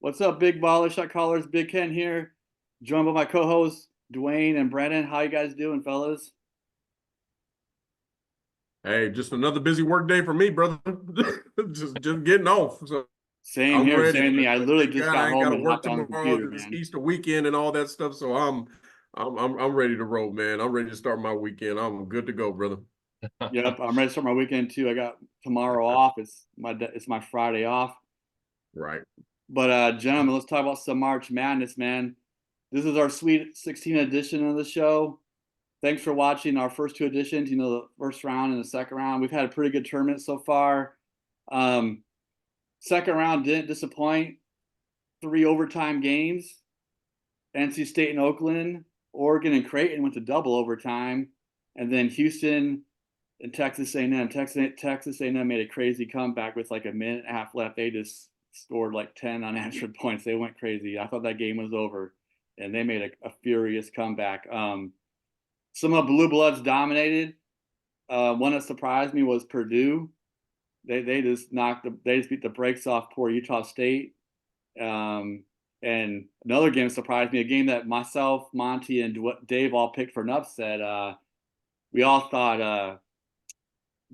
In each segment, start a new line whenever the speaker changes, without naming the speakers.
What's up, big baller shot callers? Big Ken here, joined by my co-hosts Duwayne and Brennan. How you guys doing, fellas?
Hey, just another busy work day for me, brother. just getting off. So
Same
I'm
here,
ready.
same me. I literally
Thank
just
God
got
I ain't
home
got to
and
work
hopped on the
tomorrow.
computer,
It's
man.
Easter weekend and all that stuff. So I'm ready to roll, man. I'm ready to start my weekend. I'm good to go, brother.
Yep, I'm ready to start my weekend too. I got tomorrow off. It's my Friday off.
Right.
But gentlemen, let's talk about some March Madness, man. This is our Sweet 16 edition of the show. Thanks for watching our first two editions. The first round and the second round. We've had a pretty good tournament so far. Um, Second round didn't disappoint. Three overtime games. NC State and Oakland, Oregon and Creighton went to double overtime, and then Houston and Texas A&M. Texas A&M made a crazy comeback with like a minute and a half left. They just scored like 10 unanswered points. They went crazy. I thought that game was over, and they made a furious comeback. Some of the Blue Bloods dominated. One that surprised me was Purdue. They just beat the brakes off poor Utah State. Um, and another game surprised me, a game that myself, Monty, and Dave all picked for an upset. We all thought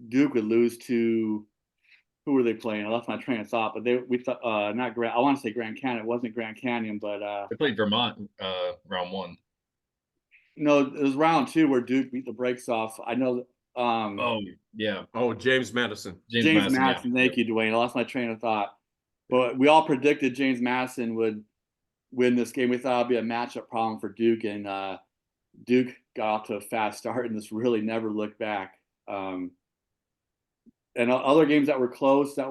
Duke would lose to, who were they playing? I lost my train of thought, but we thought not Grand. I want to say Grand Canyon. It wasn't Grand Canyon, but
They played Vermont round one.
no, it was round two where Duke beat the brakes off. I know.
Oh, yeah.
Oh, James Madison.
James
James
Madison, yeah.
Madison. Thank you, Duwayne. I lost my train of thought, but we all predicted James Madison would win this game. We thought it'd be a matchup problem for Duke, and Duke got off to a fast start and just really never looked back. And other games that were close that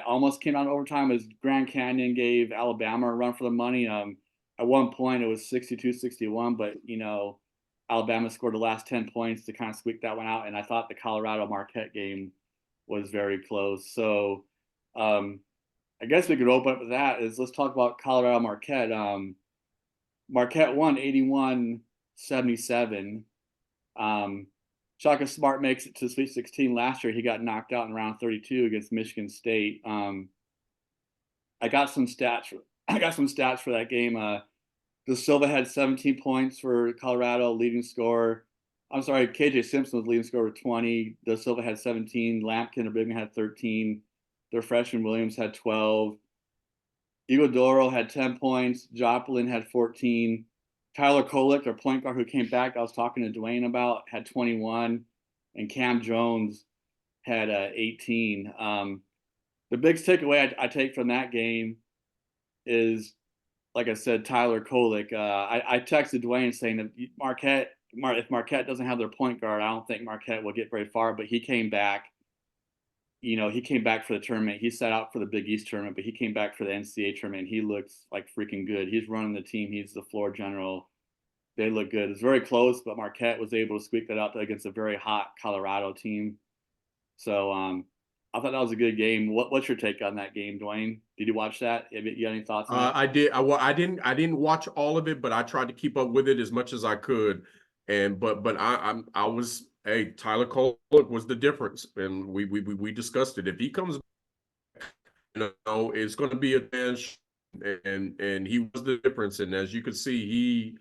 almost came out in overtime is Grand Canyon gave Alabama a run for the money. At one point it was 62-61, but Alabama scored the last 10 points to kind of squeak that one out. And I thought the Colorado Marquette game was very close. So I guess we could open up with that. Let's talk about Colorado Marquette. Marquette won 81-77. Shaka Smart makes it to Sweet 16 last year. He got knocked out in round 32 against Michigan State. I got some stats. I got some stats for that game. De Silva had 17 points for Colorado, leading scorer. I'm sorry, KJ Simpson was leading scorer with 20. De Silva had 17. Lampkin of Brigham had 13. Their freshman Williams had 12. Iguodoro had 10 points. Joplin had 14. Tyler Kolek, their point guard who came back, I was talking to Duwayne about, had 21. And Cam Jones had 18. The biggest takeaway I take from that game is, like I said, Tyler Kolek. I texted Duwayne saying that if Marquette doesn't have their point guard, I don't think Marquette will get very far. But he came back. He came back for the tournament. He sat out for the Big East tournament, but he came back for the NCAA tournament. He looks like freaking good. He's running the team. He's the floor general. They look good. It's very close, but Marquette was able to squeak that out against a very hot Colorado team. So I thought that was a good game. What's your take on that game, Duwayne? Did you watch that? You got any thoughts on that?
I did. I didn't watch all of it, but I tried to keep up with it as much as I could. And but I was, hey, Tyler Kolek was the difference, and we discussed it. If he comes, it's going to be a bench, and he was the difference. And as you could see,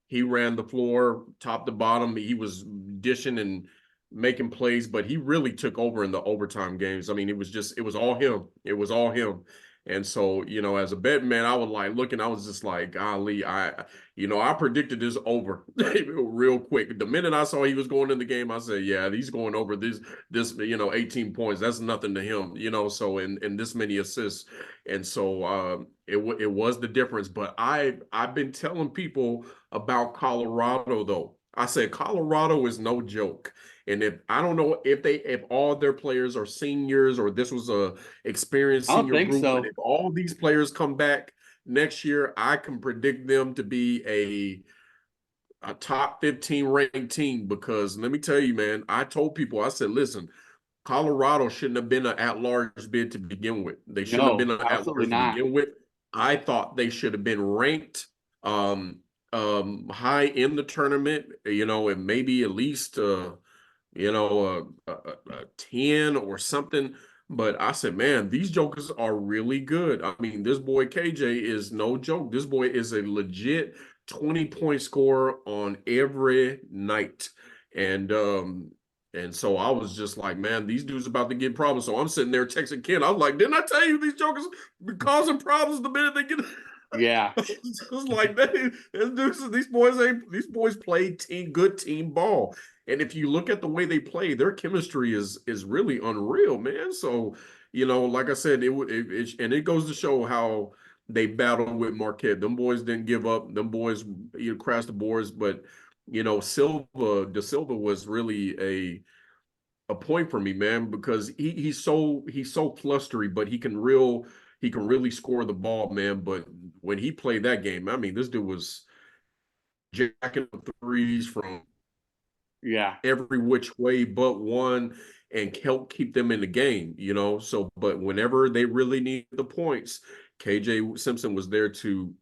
he ran the floor top to bottom. He was dishing and making plays, but he really took over in the overtime games. I mean, it was all him. It was all him. And so, as a bet man, I was like looking, I was just like, golly, I predicted this over real quick. The minute I saw he was going in the game, I said, yeah, he's going over this, 18 points. That's nothing to him, so, and this many assists. And so it was the difference. But I've been telling people about Colorado, though. I said, Colorado is no joke. And I don't know if all their players are seniors or this was a experienced
I don't
senior
think
group, but
so.
if all these players come back next year, I can predict them to be a top 15 ranked team. Because let me tell you, man, I told people, I said, listen, Colorado shouldn't have been an at-large bid to begin with. They shouldn't have
No,
been an
absolutely
at-large to
not.
begin with. I thought they should have been ranked high in the tournament, and maybe at least a 10 or something. But I said, man, these jokers are really good. I mean, this boy KJ is no joke. This boy is a legit 20-point scorer on every night. And so I was just like, man, these dudes about to get problems. So I'm sitting there texting Ken. I was like, didn't I tell you these jokers be causing problems the minute they get
Yeah.
It's like these boys play good team ball. And if you look at the way they play, their chemistry is really unreal, man. So, like I said, and it goes to show how they battled with Marquette. Them boys didn't give up. Them boys, crashed the boards. But Da Silva was really a point for me, man, because he's so flustery, but he can really score the ball, man. But when he played that game, I mean, this dude was jacking up threes from every which way but one and help keep them in the game, So, but whenever they really need the points, KJ Simpson was there to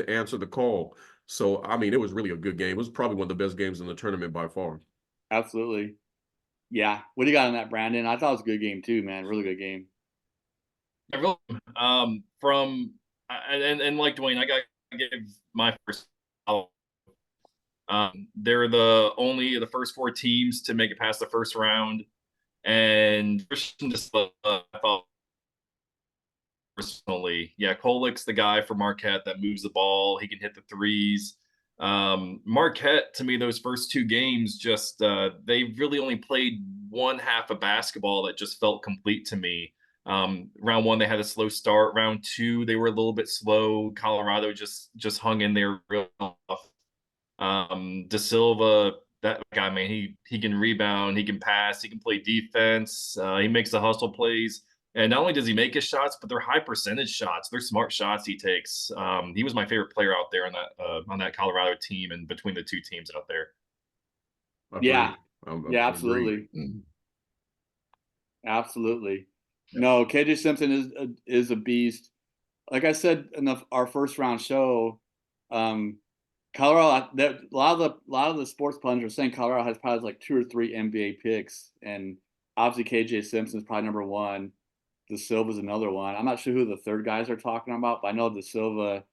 answer the call. So, I mean, it was really a good game. It was probably one of the best games in the tournament by far.
Absolutely. Yeah. What do you got on that, Brandon? I thought it was a good game too, man. Really good game.
I really, and like Duwayne, I got to give my first. They're the first four teams to make it past the first round, and Christian just I thought personally, yeah, Kolik's the guy for Marquette that moves the ball. He can hit the threes. Marquette, to me, those first two games, just they really only played one half of basketball that just felt complete to me. Round one, they had a slow start. Round two, they were a little bit slow. Colorado just hung in there real tough. Da Silva, that guy, man, he can rebound, he can pass, he can play defense. He makes the hustle plays. And not only does he make his shots, but they're high percentage shots. They're smart shots he takes. He was my favorite player out there on that Colorado team and between the two teams out there.
Yeah. Yeah,
Agreed.
absolutely. Absolutely. No, KJ Simpson is a beast. Like I said in our first round show, Colorado. A lot of the sports plungers are saying Colorado has probably like 2 or 3 NBA picks, and obviously KJ Simpson is probably number one. Da Silva's another one. I'm not sure who the third guys are talking about, but I know Da Silva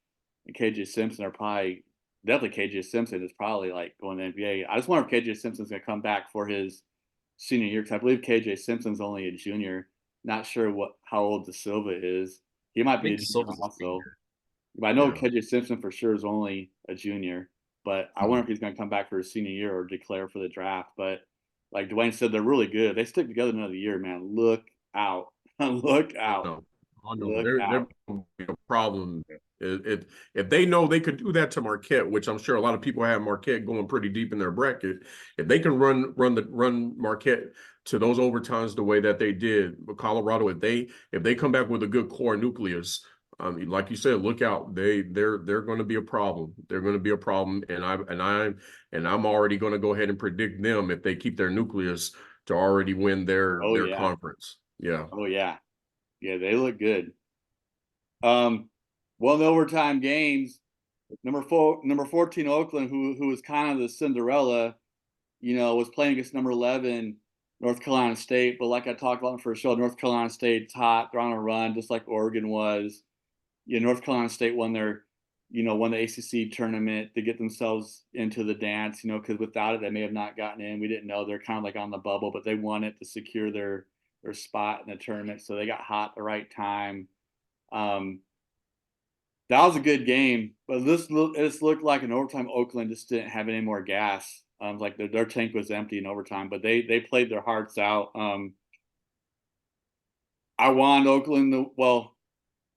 and KJ Simpson are probably definitely KJ Simpson is probably like going to the NBA. I just wonder if KJ Simpson's going to come back for his senior year because I believe KJ Simpson's only a junior. Not sure how old Da Silva is. He might
I
be a
think
junior
Silva's
also. But I know
Yeah.
KJ Simpson for sure is only a junior. But I wonder if he's going to come back for his senior year or declare for the draft. But like Duwayne said, they're really good. They stick together another year, man. Look out. Look out.
Oh, no,
Look
they're
out.
gonna be a problem. If they know they could do that to Marquette, which I'm sure a lot of people have Marquette going pretty deep in their bracket, if they can run Marquette to those overtimes the way that they did with Colorado, if they come back with a good core nucleus, like you said, look out. They're going to be a problem. They're going to be a problem, and I'm already going to go ahead and predict them if they keep their nucleus to already win
Oh
their
yeah.
conference. Yeah.
Oh yeah. Yeah, they look good. Well, in overtime games, number 14 Oakland, who was kind of the Cinderella, was playing against number 11 North Carolina State. But like I talked about in the first show, North Carolina State's hot. They're on a run, just like Oregon was. North Carolina State won the ACC tournament to get themselves into the dance. Because without it, they may have not gotten in. We didn't know. They're kind of like on the bubble, but they won it to secure their spot in the tournament. So they got hot at the right time. That was a good game, but this looked like an overtime. Oakland just didn't have any more gas. Like their tank was empty in overtime, but they played their hearts out. I want Oakland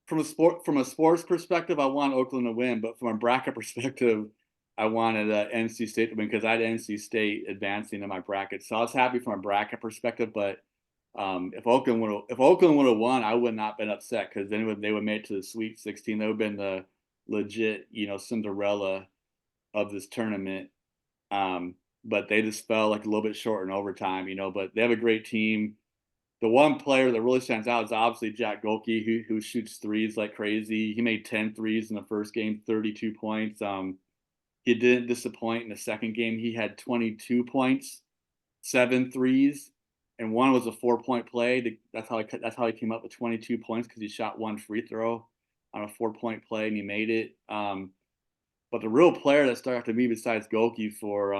from a sports perspective, I want Oakland to win, but from a bracket perspective, I wanted NC State to win because I had NC State advancing in my bracket. So I was happy from a bracket perspective, but if Oakland would have won, I would not have been upset because then they would have made it to the Sweet 16. They would have been the legit, Cinderella of this tournament. But they just fell like a little bit short in overtime, But they have a great team. The one player that really stands out is obviously Jack Golke, who shoots threes like crazy. He made 10 threes in the first game, 32 points. He didn't disappoint in the second game. He had 22 points, 7 threes. and one was a 4-point play. That's how he came up with 22 points, because he shot one free throw on a 4-point play and he made it. But the real player that stuck out to me besides Goki for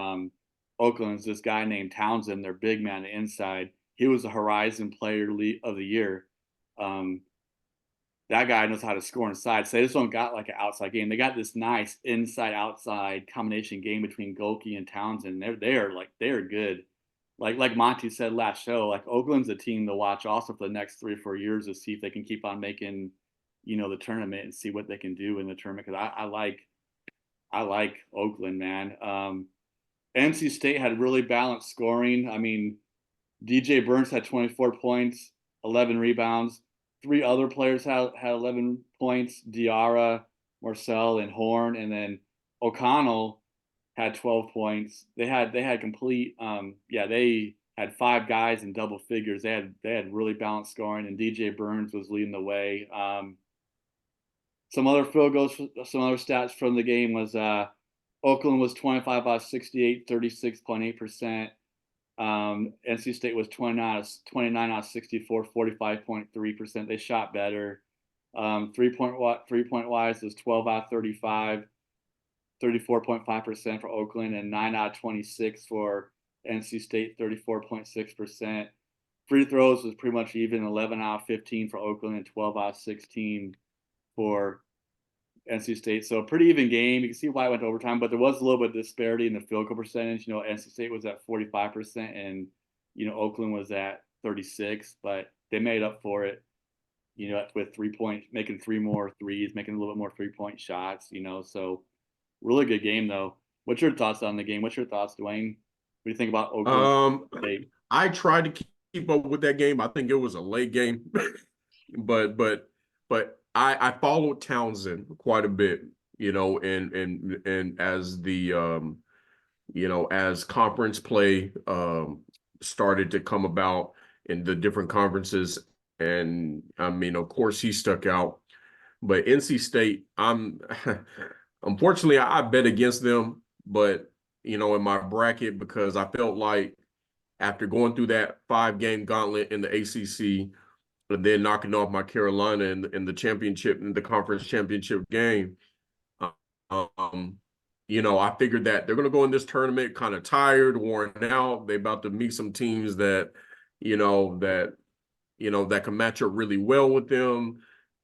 Oakland is this guy named Townsend, their big man, the inside. He was the Horizon Player of the Year. That guy knows how to score inside. So they just don't got like an outside game. They got this nice inside-outside combination game between Goki and Townsend. They're good. Like Monty said last show, like Oakland's a team to watch also for the next 3 or 4 years to see if they can keep on making, the tournament and see what they can do in the tournament. Because I like Oakland, man. NC State had really balanced scoring. I mean, DJ Burns had 24 points, 11 rebounds. 3 other players had 11 points: Diarra, Marcel, and Horn. And then O'Connell had 12 points. They had complete. They had 5 guys in double figures. They had really balanced scoring, and DJ Burns was leading the way. Some other field goals, some other stats from the game was Oakland was 25 out of 68, 36.8%. NC State was 29 out of 64, 45.3%. They shot better. 3-point wise was 12 out of 35, 34.5% for Oakland, and 9 out of 26 for NC State, 34.6%. Free throws was pretty much even, 11 out of 15 for Oakland and 12 out of 16 for NC State. So a pretty even game. You can see why it went to overtime, but there was a little bit of disparity in the field goal percentage. NC State was at 45% and, Oakland was at 36, but they made up for it, with 3-point, making 3 more threes, making a little bit more 3-point shots, so really good game though. What's your thoughts on the game? What's your thoughts, Duwayne? What do you think about Oakland State?
I tried to keep up with that game. I think it was a late game, but I followed Townsend quite a bit, and as the as conference play started to come about in the different conferences, and I mean, of course, he stuck out. But NC State, unfortunately, I bet against them, but in my bracket, because I felt like after going through that 5-game gauntlet in the ACC, and then knocking off my Carolina in the championship, in the conference championship game, I figured that they're going to go in this tournament kind of tired, worn out. They're about to meet some teams that can match up really well with them,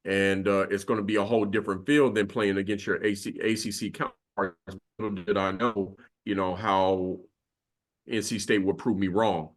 and it's going to be a whole different field than playing against your ACC counterparts. Little did I know, how NC State would prove me wrong.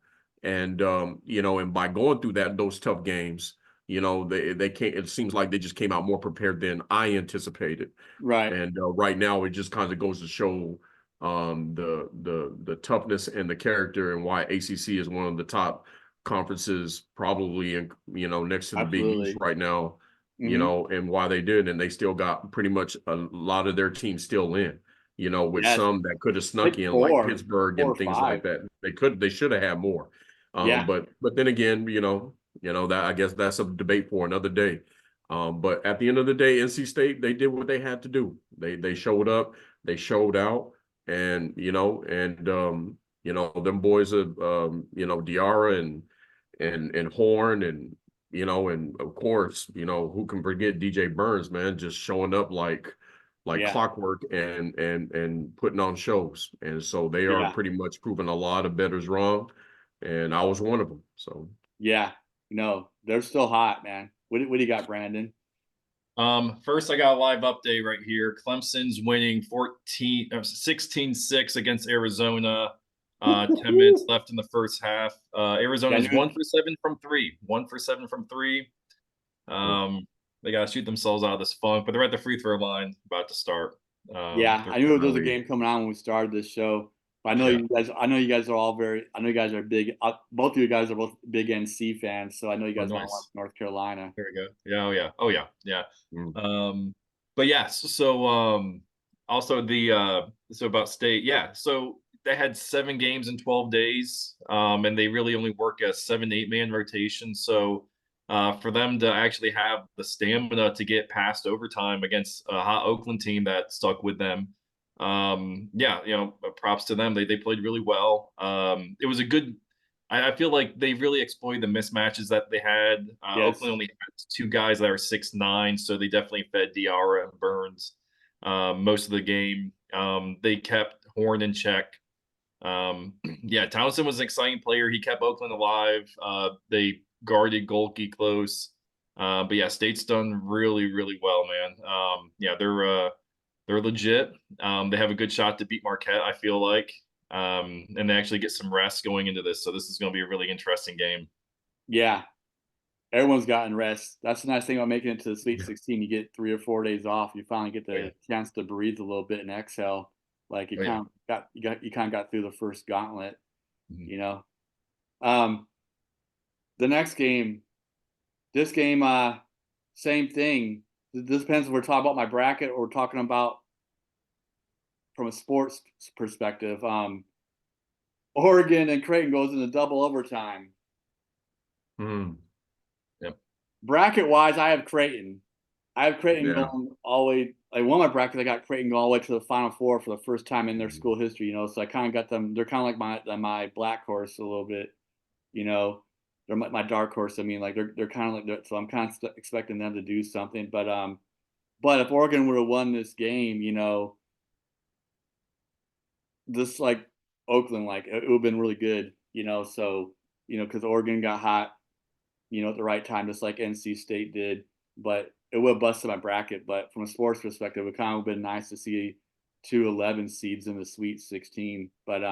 And and by going through those tough games, they can't. It seems like they just came out more prepared than I anticipated.
Right.
And right now, it just kind of goes to show the toughness and the character, and why ACC is one of the top conferences, probably next to the Big East right now.
Mm-hmm.
And why they did, and they still got pretty much a lot of their teams still in. With some that could have snuck in, like Pittsburgh and things like that. They should have had more. But then again, that, I guess that's a debate for another day. But at the end of the day, NC State, they did what they had to do. They showed up, they showed out, and them boys of Diarra and Horn, and and of course, who can forget DJ Burns, man, just showing up like clockwork and putting on shows. And so they are pretty much proving a lot of bettors wrong, and I was one of them. So
they're still hot, man. What do you got, Brandon?
First, I got a live update right here. Clemson's winning 16-6 against Arizona. 10 minutes left in the first half. Arizona's 1 for 7 from 3. 1 for 7 from 3. They got to shoot themselves out of this funk, but they're at the free throw line, about to start.
I knew there was a game coming on when we started this show. But I know you guys. I know you guys are all very. I know you guys are big. Both of you guys are both big NC fans, so I know you guys want to watch North Carolina.
There we go. Yeah. Oh yeah.
Mm.
But yeah. So also so about State. Yeah. So they had 7 games in 12 days, and they really only work a 7 to 8 man rotation. So for them to actually have the stamina to get past overtime against a hot Oakland team that stuck with them, props to them. They played really well. It was a good I feel like they really exploited the mismatches that they had.
Yes.
Oakland only had two guys that are 6'9", so they definitely fed Diarra and Burns most of the game. They kept Horn in check. Yeah, Townsend was an exciting player. He kept Oakland alive. They guarded Golke close. But yeah, State's done really, really well, man. Yeah, they're legit. They have a good shot to beat Marquette, I feel like. And they actually get some rest going into this. So this is going to be a really interesting game.
Yeah. Everyone's gotten rest. That's the nice thing about making it to the Sweet
Yeah.
16. You get 3 or 4 days off. You finally get
Yeah.
the chance to breathe a little bit and exhale. Like you
Oh, yeah.
kind of got through the first gauntlet,
Mhm.
you know. The next game, this game, same thing. This depends if we're talking about my bracket or we're talking about from a sports perspective. Oregon and Creighton goes into double overtime.
Mm.
Yep.
Bracket wise, I have Creighton. I have Creighton
Yeah.
going all the way. Like one of my brackets, I got Creighton going all the way to the Final Four for the first time in their
Mhm.
school history. You know, so I kind of got them. They're kind of like my black horse a little bit. You know, they're my dark horse. I mean, like they're kind of like so. I'm kind of expecting them to do something. But if Oregon would have won this game, you know, this like Oakland, like it would have been really good. You know, so you know because Oregon got hot, you know, at the right time, just like NC State did. But it would have busted my bracket. But from a sports perspective, it kind of been nice to see 2 11 seeds in the Sweet 16. But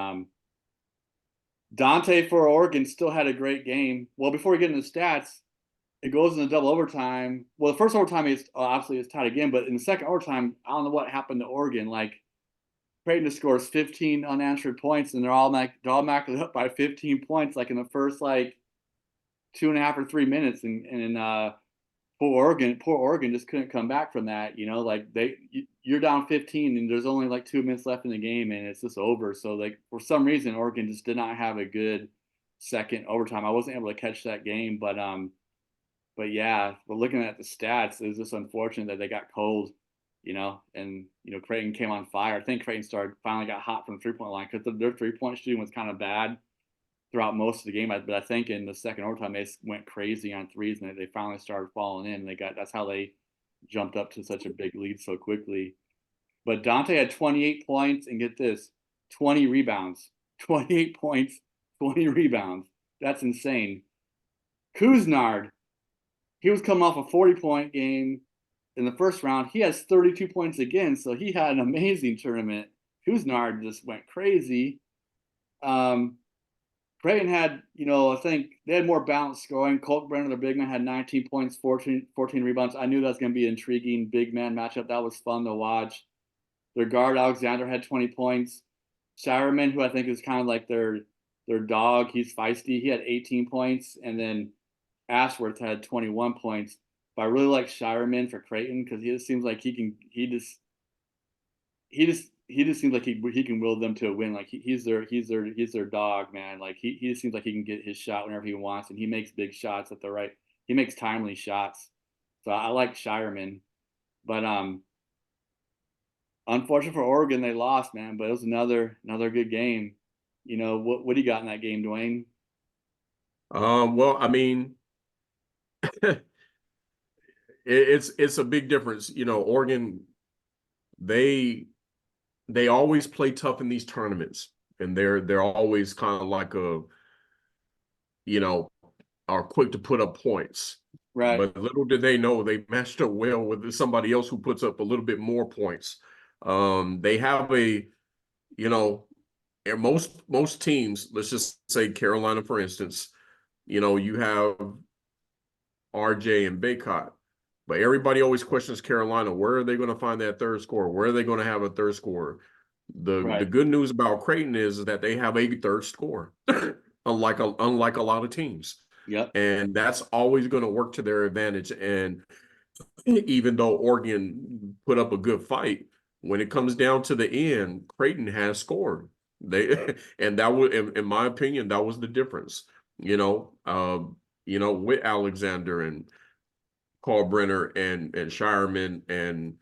Dante for Oregon still had a great game. Well, before we get into the stats, it goes into double overtime. Well, the first overtime is obviously it's tied again, but in the second overtime, I don't know what happened to Oregon. Like Creighton scores 15 unanswered points, and they're all backed up by 15 points, like in the first like 2.5 or 3 minutes, and poor Oregon just couldn't come back from that. You know, like you're down 15 and there's only like 2 minutes left in the game and it's just over. So like for some reason Oregon just did not have a good second overtime. I wasn't able to catch that game, but yeah, but looking at the stats, it was just unfortunate that they got cold, you know, and you know Creighton came on fire. I think Creighton finally got hot from the 3 point line because their 3 point shooting was kind of bad throughout most of the game. But I think in the second overtime they went crazy on threes and they finally started falling in. And that's how they jumped up to such a big lead so quickly. But Dante had 28 points and get this, 20 rebounds, 28 points, 20 rebounds. That's insane. Kuznard, he was coming off a 40-point game in the first round. He has 32 points again, so he had an amazing tournament. Kuznard just went crazy. Creighton had, you know, I think they had more balanced scoring. Colt Brenner, the big man, had 19 points, 14 rebounds. I knew that was going to be an intriguing big man matchup. That was fun to watch. Their guard, Alexander, had 20 points. Shireman, who I think is kind of like their dog, he's feisty. He had 18 points. And then Ashworth had 21 points. But I really like Shireman for Creighton because he just seems like he just seems like he can will them to a win. Like he's their dog, man. Like he just seems like he can get his shot whenever he wants, and he makes big shots at the right. He makes timely shots. So I like Shireman, but unfortunate for Oregon, they lost, man. But it was another good game. You know what do you got in that game, Duwayne?
Well, I mean, it's a big difference. You know, Oregon, they always play tough in these tournaments, and they're always kind of like you know, are quick to put up points.
Right.
But little did they know they matched up well with somebody else who puts up a little bit more points. They have you know, most teams, let's just say Carolina, for instance, you know, you have RJ and Baycott. But everybody always questions Carolina. Where are they going to find that third scorer? Where are they going to have a third scorer? The
Right.
good news about Creighton is that they have a third scorer, unlike a lot of teams,
Yep.
and that's always going to work to their advantage. And even though Oregon put up a good fight, when it comes down to the end, Creighton has scored. They and that was, in my opinion, that was the difference. You know, with Alexander and Carl Brenner and Shireman and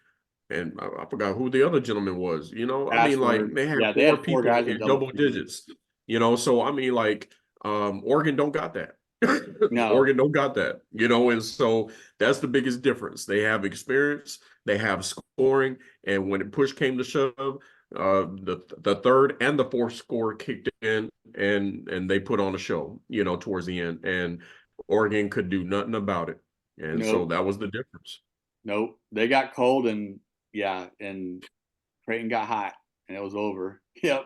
I forgot who the other gentleman was. You know, I mean, like
Ashford.
they had
Yeah, they
four
had four
people
guys in
in
double
double
figures.
digits. You know, so I mean, like Oregon don't got that.
No.
Oregon don't got that, and so that's the biggest difference. They have experience, they have scoring, and when it push came to shove, the third and the fourth score kicked in, and they put on a show, towards the end, and Oregon could do nothing about it, and so
Nope.
that was the difference.
Nope. They got cold and Creighton got hot and it was over. Yep.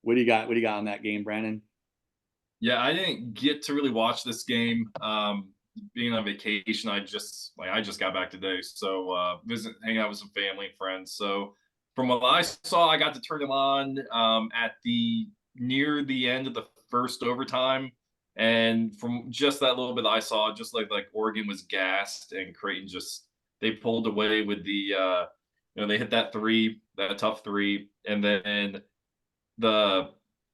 What do you got? What do you got on that game, Brandon?
Yeah, I didn't get to really watch this game. Being on vacation, I just got back today, so hang out with some family and friends. So from what I saw, I got to turn them on at the near the end of the first overtime, and from just that little bit I saw, just like Oregon was gassed and Creighton they pulled away with they hit that three, that tough three, and then the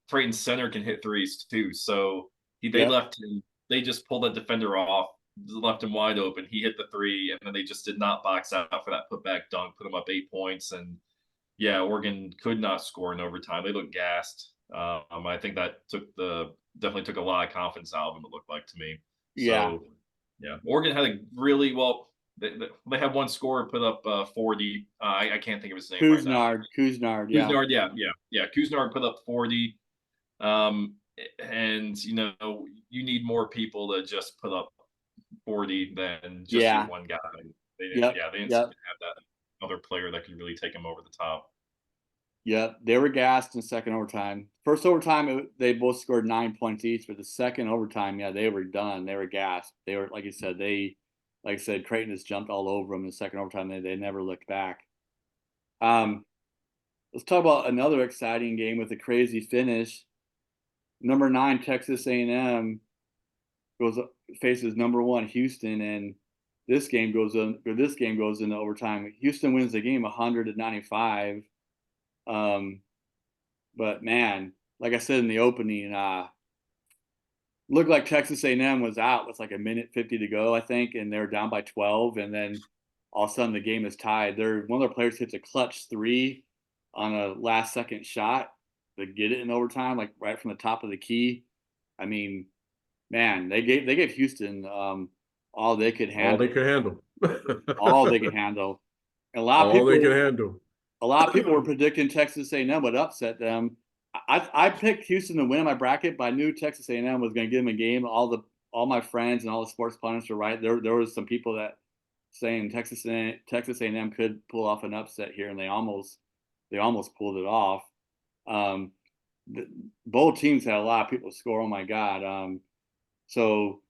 Creighton center can hit threes too. So they just pulled that defender off, left him wide open. He hit the three, and then they just did not box out for that putback dunk, put him up 8 points. And yeah, Oregon could not score in overtime. They looked gassed. I think that definitely took a lot of confidence out of them, it looked like to me.
Yeah.
So yeah, Oregon had a really they had one scorer put up 40. I can't think of his name right now.
Couisnard, yeah.
Couisnard, yeah. Couisnard put up 40. And you need more people to just put up 40 than just your one guy. They didn't seem to have that other player that could really take him over the top.
Yeah, they were gassed in second overtime. First overtime, they both scored 9 points each, but the second overtime, they were done. They were gassed. They were, like you said, Creighton just jumped all over them in the second overtime. They never looked back. Let's talk about another exciting game with a crazy finish. Number 9 Texas A&M faces number 1 Houston, and this game goes into overtime. Houston wins the game 100-95. But man, like I said in the opening, looked like Texas A&M was out with like a minute 50 to go, I think, and they were down by 12, and then all of a sudden the game is tied. One of their players hits a clutch 3 on a last second shot to get it in overtime, like right from the top of the key. I mean, man, they gave Houston all they could handle.
All they could handle.
All they could handle. A lot of people were predicting Texas A&M would upset them. I picked Houston to win my bracket, but I knew Texas A&M was going to give them a game. All my friends and all the sports pundits were right. There was some people that saying Texas A&M could pull off an upset here, and they almost pulled it off. Both teams had a lot of people score. Oh my God! So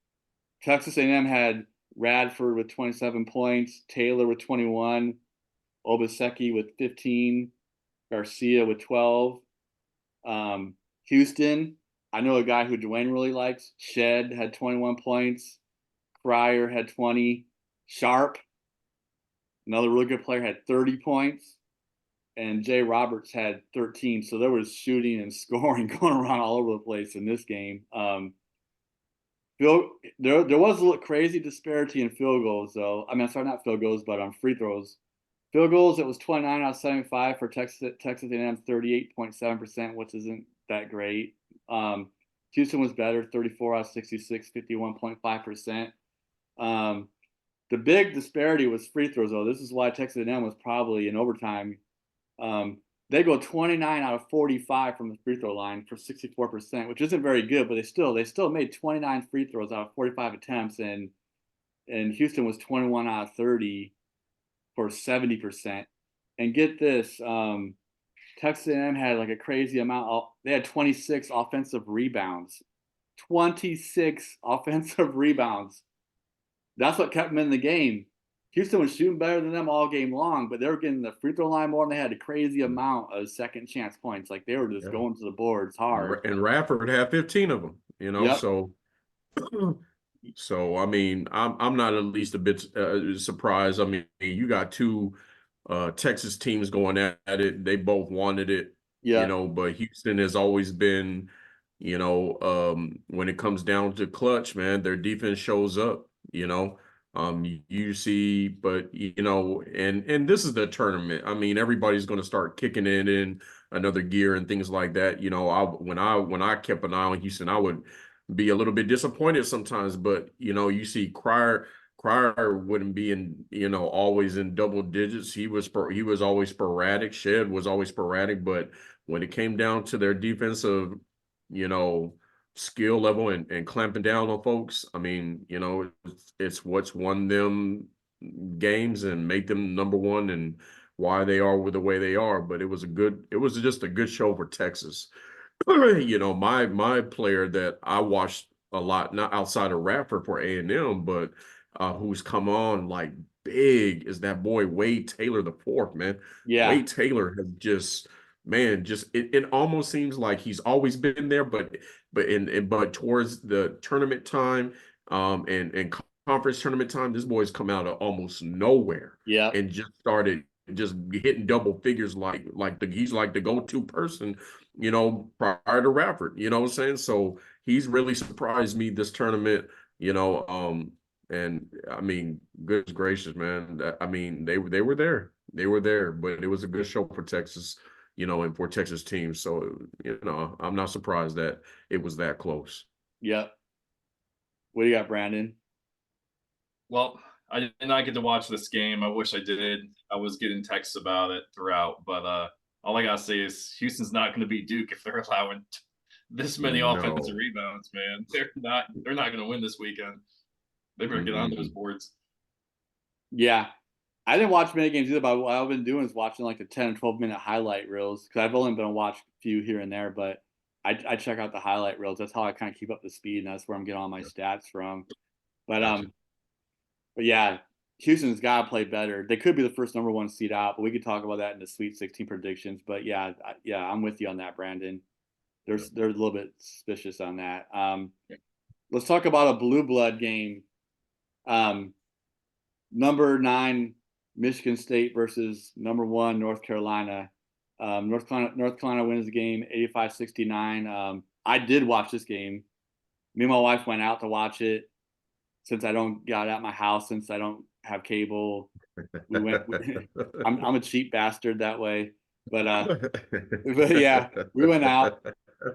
Texas A&M had Radford with 27 points, Taylor with 21, Obaseki with 15, Garcia with 12. Houston, I know a guy who Duwayne really likes. Shed had 21 points. Cryer had 20. Sharp, another really good player, had 30 points. And Jay Roberts had 13. So there was shooting and scoring going around all over the place in this game. There was a little crazy disparity in field goals, though. I mean, sorry, not field goals, but on free throws. Field goals, it was 29 out of 75 for Texas A&M, 38.7%, which isn't that great. Houston was better, 34 out of 66, 51.5%. The big disparity was free throws, though. This is why Texas A&M was probably in overtime. They go 29 out of 45 from the free throw line for 64%, which isn't very good, but they still made 29 free throws out of 45 attempts, and Houston was 21 out of 30 for 70%. And get this, Texas A&M had like a crazy amount. They had 26 offensive rebounds. 26 offensive rebounds. That's what kept them in the game. Houston was shooting better than them all game long, but they were getting the free throw line more, and they had a crazy amount of second chance points. Like they were just going to the boards hard.
And Radford had 15 of them,
Yep.
So I mean, I'm not at least a bit surprised. I mean, you got two Texas teams going at it. They both wanted it, but Houston has always been, when it comes down to clutch, man, their defense shows up, You see, but and this is the tournament. I mean, everybody's going to start kicking it in another gear and things like that. When I kept an eye on Houston, I would be a little bit disappointed sometimes. But you see, Cryer wouldn't be always in double digits. He was always sporadic. Shed was always sporadic. But when it came down to their defensive, you know skill level and clamping down on folks. I mean, it's what's won them games and made them number one and why they are with the way they are. But it was just a good show for Texas. My player that I watched a lot, not outside of Radford for A&M, but who's come on like big is that boy Wade Taylor the fourth, man.
Yeah.
Wade Taylor has just man, just it almost seems like he's always been there, but towards the tournament time, and conference tournament time, this boy's come out of almost nowhere,
Yeah.
and just started just hitting double figures he's like the go-to person, prior to Radford, you know what I'm saying? So he's really surprised me this tournament, and I mean, goodness gracious, man. I mean, they were there. They were there, but it was a good show for Texas, and for Texas teams. So, I'm not surprised that it was that close.
Yep. What do you got, Brandon?
Well, I did not get to watch this game. I wish I did. I was getting texts about it throughout, but all I gotta say is Houston's not going to beat Duke if they're allowing this many offensive
No.
rebounds, man. They're not going to win this weekend. They better get on those boards.
Yeah. I didn't watch many games either, but what I've been doing is watching like the 10 and 12-minute highlight reels because I've only been watching a few here and there, but I check out the highlight reels. That's how I kind of keep up the speed, and that's where I'm getting all my stats from. But
Gotcha.
but yeah, Houston's got to play better. They could be the first number one seed out, but we could talk about that in the Sweet 16 predictions. But yeah, I'm with you on that, Brandon. They're a little bit suspicious on that. Let's talk about a blue blood game. Number 9 Michigan State versus number 1 North Carolina. North Carolina wins the game 85-69. I did watch this game. Me and my wife went out to watch it. Since I don't got out my house, since I don't have cable, we went. I'm a cheap bastard that way, but yeah, we went out.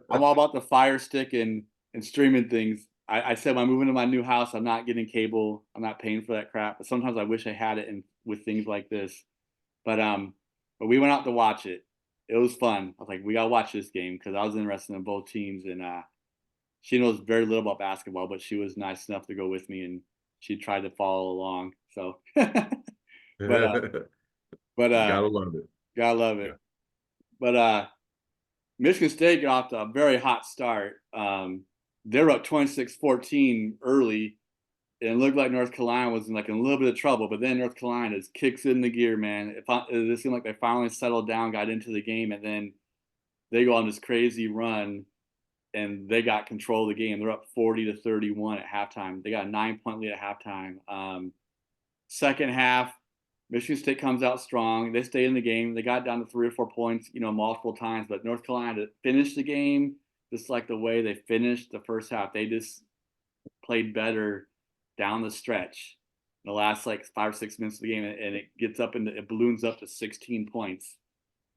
I'm all about the Fire Stick and streaming things. I said when I move into my new house, I'm not getting cable. I'm not paying for that crap. But sometimes I wish I had it with things like this. But we went out to watch it. It was fun. I was like, we gotta watch this game because I was interested in both teams, and she knows very little about basketball, but she was nice enough to go with me, and she tried to follow along. So, but
Gotta love it.
gotta love it.
Yeah.
But Michigan State got off to a very hot start. They were up 26-14 early, and it looked like North Carolina was in a little bit of trouble. But then North Carolina just kicks in the gear, man. It seemed like they finally settled down, got into the game, and then they go on this crazy run, and they got control of the game. They're up 40-31 at halftime. They got a 9-point lead at halftime. Second half, Michigan State comes out strong. They stay in the game. They got down to 3 or 4 points, multiple times. But North Carolina finished the game just like the way they finished the first half. They just played better down the stretch. The last 5 or 6 minutes of the game, and it balloons up to 16 points.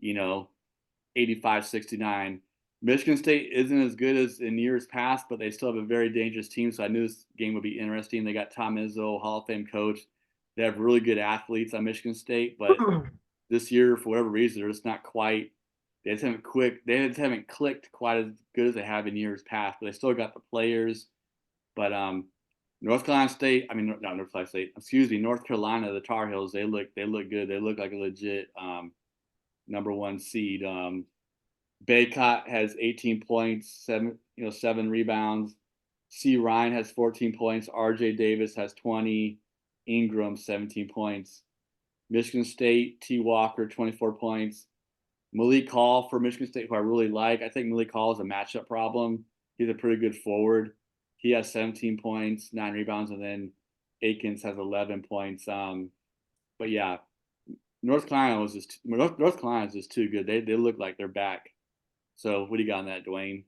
85-69. Michigan State isn't as good as in years past, but they still have a very dangerous team. So I knew this game would be interesting. They got Tom Izzo, Hall of Fame coach. They have really good athletes on Michigan State, but this year, for whatever reason, they're just not quite. They just haven't clicked quite as good as they have in years past. But they still got the players. But North Carolina State, not North Carolina State. Excuse me, North Carolina, the Tar Heels. They look good. They look like a legit number 1 seed. Baycott has 18 points, 7 rebounds. C. Ryan has 14 points. R.J. Davis has 20. Ingram 17 points. Michigan State, T. Walker 24 points. Malik Hall for Michigan State, who I really like. I think Malik Hall is a matchup problem. He's a pretty good forward. He has 17 points, 9 rebounds, and then Akins has 11 points. But yeah, North Carolina is just too good. They look like they're back. So what do you got on that, Duwayne?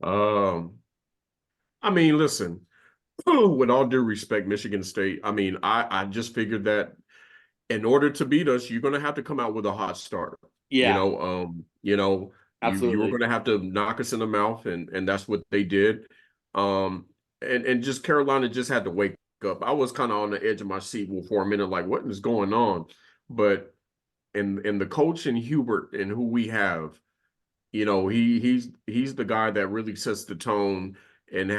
I mean, listen, with all due respect, Michigan State, I mean, I just figured that in order to beat us, you're going to have to come out with a hot start.
Yeah,
You were
absolutely.
going to have to knock us in the mouth, and that's what they did. And just Carolina just had to wake up. I was kind of on the edge of my seat for a minute, like, what is going on? But in the coach and Hubert and who we have, he's the guy that really sets the tone and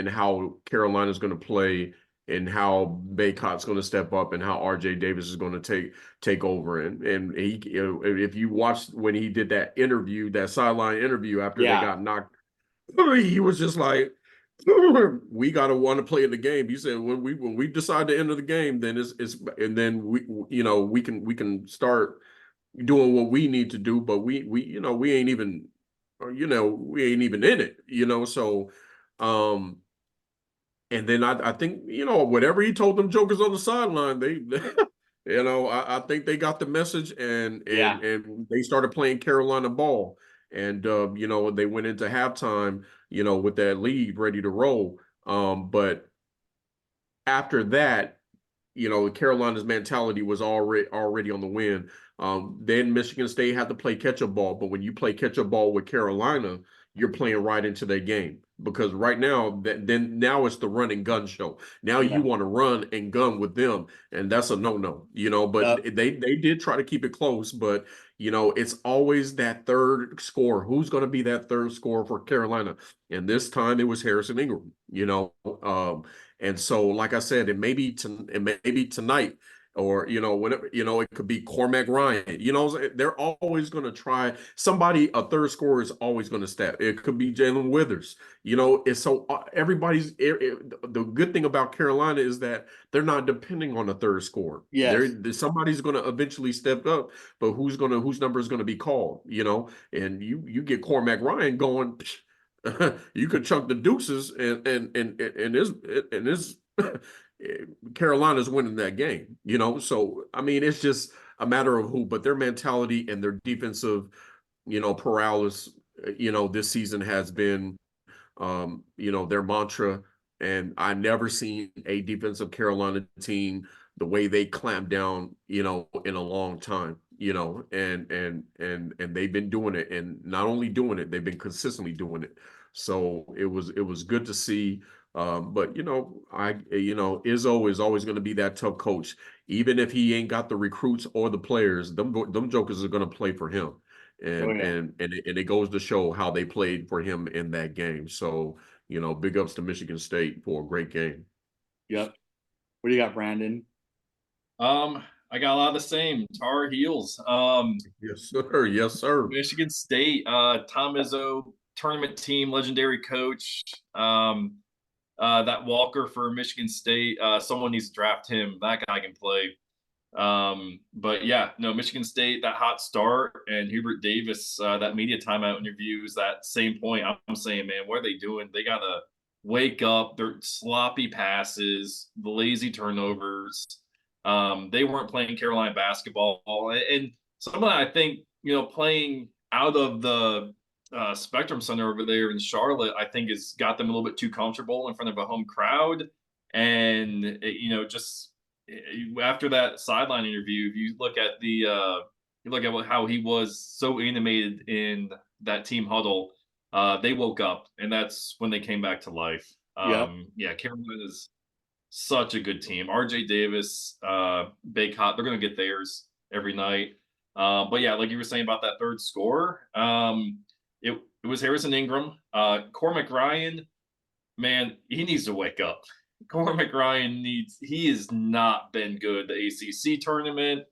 how Carolina's going to play and how Baycott's going to step up and how RJ Davis is going to take over and he if you watched when he did that interview, that sideline interview after they
Yeah,
got knocked, he was just like, we got to want to play in the game. He said when we decide to enter the game, then it's and then we can start doing what we need to do, but we ain't even in it, so and then I think whatever he told them jokers on the sideline, they I think they got the message, and
yeah,
they started playing Carolina ball, and they went into halftime with that lead ready to roll, but after that, Carolina's mentality was already on the win. Then Michigan State had to play catch-up ball, but when you play catch-up ball with Carolina, you're playing right into their game because right now, now it's the run and gun show. Now you
yeah.
want to run and gun with them, and that's a no-no.
Yep.
But they did try to keep it close, but it's always that third score. Who's going to be that third scorer for Carolina? And this time it was Harrison Ingram. And so, like I said, it may be tonight, or whenever, it could be Cormac Ryan. They're always going to try somebody. A third scorer is always going to step. It could be Jalen Withers. It's so the good thing about Carolina is that they're not depending on a third scorer.
Yes.
Somebody's going to eventually step up, but whose number is going to be called? And you get Cormac Ryan going. You could chunk the deuces and his Carolina's winning that game, So I mean, it's just a matter of who, but their mentality and their defensive, paralysis, this season has been, their mantra. And I never seen a defensive Carolina team the way they clamp down, in a long time, and they've been doing it, and not only doing it, they've been consistently doing it. So it was good to see. But Izzo is always going to be that tough coach, even if he ain't got the recruits or the players. Them jokers are going to play for him,
Oh
and
yeah.
it goes to show how they played for him in that game. So big ups to Michigan State for a great game.
Yep. What do you got, Brandon?
I got a lot of the same Tar Heels.
Yes, sir. Yes, sir.
Michigan State, Tom Izzo, tournament team, legendary coach. That Walker for Michigan State, someone needs to draft him. That guy can play. But yeah, no, Michigan State, that hot start, and Hubert Davis, that media timeout interviews, that same point. I'm saying, man, what are they doing? They gotta wake up. Their sloppy passes, the lazy turnovers. They weren't playing Carolina basketball, and some of that, I think, playing out of the Spectrum Center over there in Charlotte, I think has got them a little bit too comfortable in front of a home crowd, and just after that sideline interview, if you look at how he was so animated in that team huddle, they woke up, and that's when they came back to life.
Yep.
Yeah, Carolina's such a good team. RJ Davis, Baycott, they're going to get theirs every night. But yeah, like you were saying about that third score, it was Harrison Ingram. Cormac Ryan, man, he needs to wake up. Cormac Ryan he has not been good. The ACC tournament,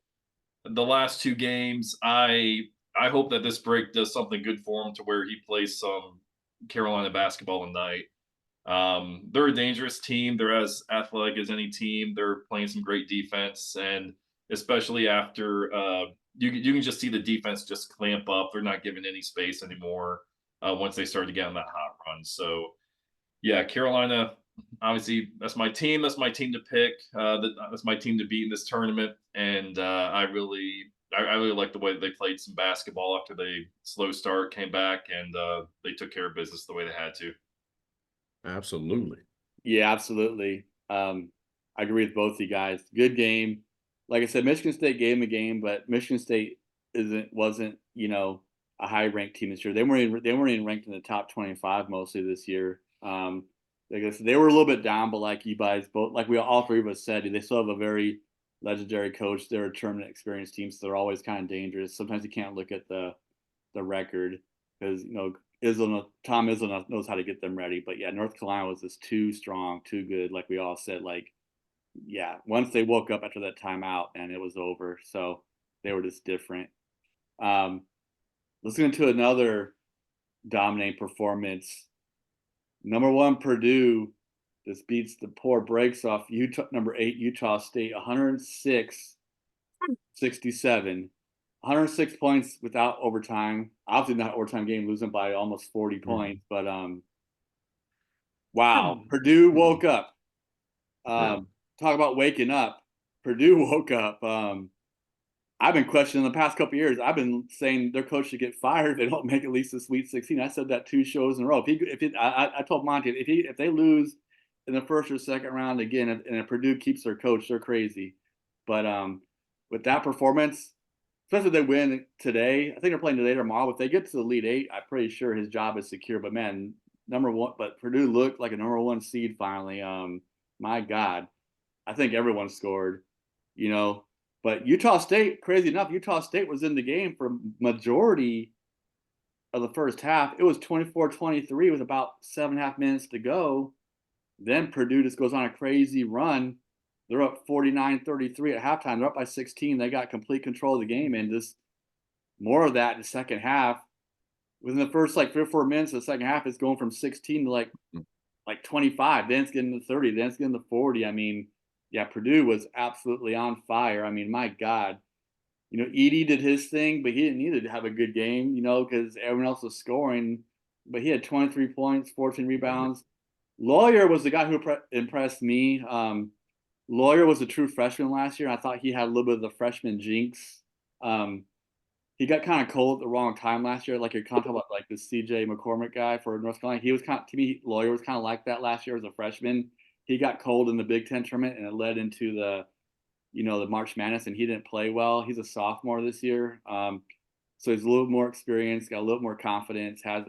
the last two games, I hope that this break does something good for him to where he plays some Carolina basketball tonight. They're a dangerous team. They're as athletic as any team. They're playing some great defense, and especially after you can just see the defense just clamp up. They're not giving any space anymore once they start to get on that hot run. So yeah, Carolina. Obviously, that's my team. That's my team to pick. That's my team to beat in this tournament. And I really like the way that they played some basketball after they slow start, came back, and they took care of business the way they had to.
Absolutely.
Yeah, absolutely. I agree with both you guys. Good game. Like I said, Michigan State gave them a game, but Michigan State wasn't a high ranked team this year. They weren't even ranked in the top 25 mostly this year. I guess they were a little bit down, but like you guys both, like we all three of us said, they still have a very legendary coach. They're a tournament experienced team, so they're always kind of dangerous. Sometimes you can't look at the record because Tom Izzo knows how to get them ready. But yeah, North Carolina was just too strong, too good. Like we all said, like yeah, once they woke up after that timeout, and it was over. So they were just different. Let's get into another dominating performance. Number 1 Purdue just beats the poor brakes off number 8 Utah State 106-67. 106 points without overtime. Obviously not overtime game, losing by almost 40 points. But wow, Purdue woke up. Talk about waking up. Purdue woke up. I've been questioning the past couple of years. I've been saying their coach should get fired if they don't make at least the Sweet 16. I said that 2 shows in a row. I told Monty if they lose in the first or second round again, and if Purdue keeps their coach, they're crazy. But with that performance, especially if they win today, I think they're playing today or tomorrow. If they get to the Elite Eight, I'm pretty sure his job is secure. But man, but Purdue looked like a number 1 seed finally. My God, I think everyone scored, But Utah State, crazy enough, Utah State was in the game for majority of the first half. It was 24-23 with about 7.5 minutes to go. Then Purdue just goes on a crazy run. They're up 49-33 at halftime. They're up by 16. They got complete control of the game, and just more of that in the second half. Within the first 3 or 4 minutes of the second half, it's going from 16 to like 25. Then it's getting to 30. Then it's getting to 40. I mean, yeah, Purdue was absolutely on fire. I mean, my God. Edey did his thing, but he didn't need to have a good game, because everyone else was scoring. But he had 23 points, 14 rebounds. Lawyer was the guy who impressed me. Lawyer was a true freshman last year. I thought he had a little bit of the freshman jinx. He got kind of cold at the wrong time last year. Like you're kind of talking about like the CJ McCormick guy for North Carolina. He was to me, Lawyer was kind of like that last year as a freshman. He got cold in the Big Ten tournament, and it led into the March Madness, and he didn't play well. He's a sophomore this year. So he's a little more experienced, got a little more confidence, and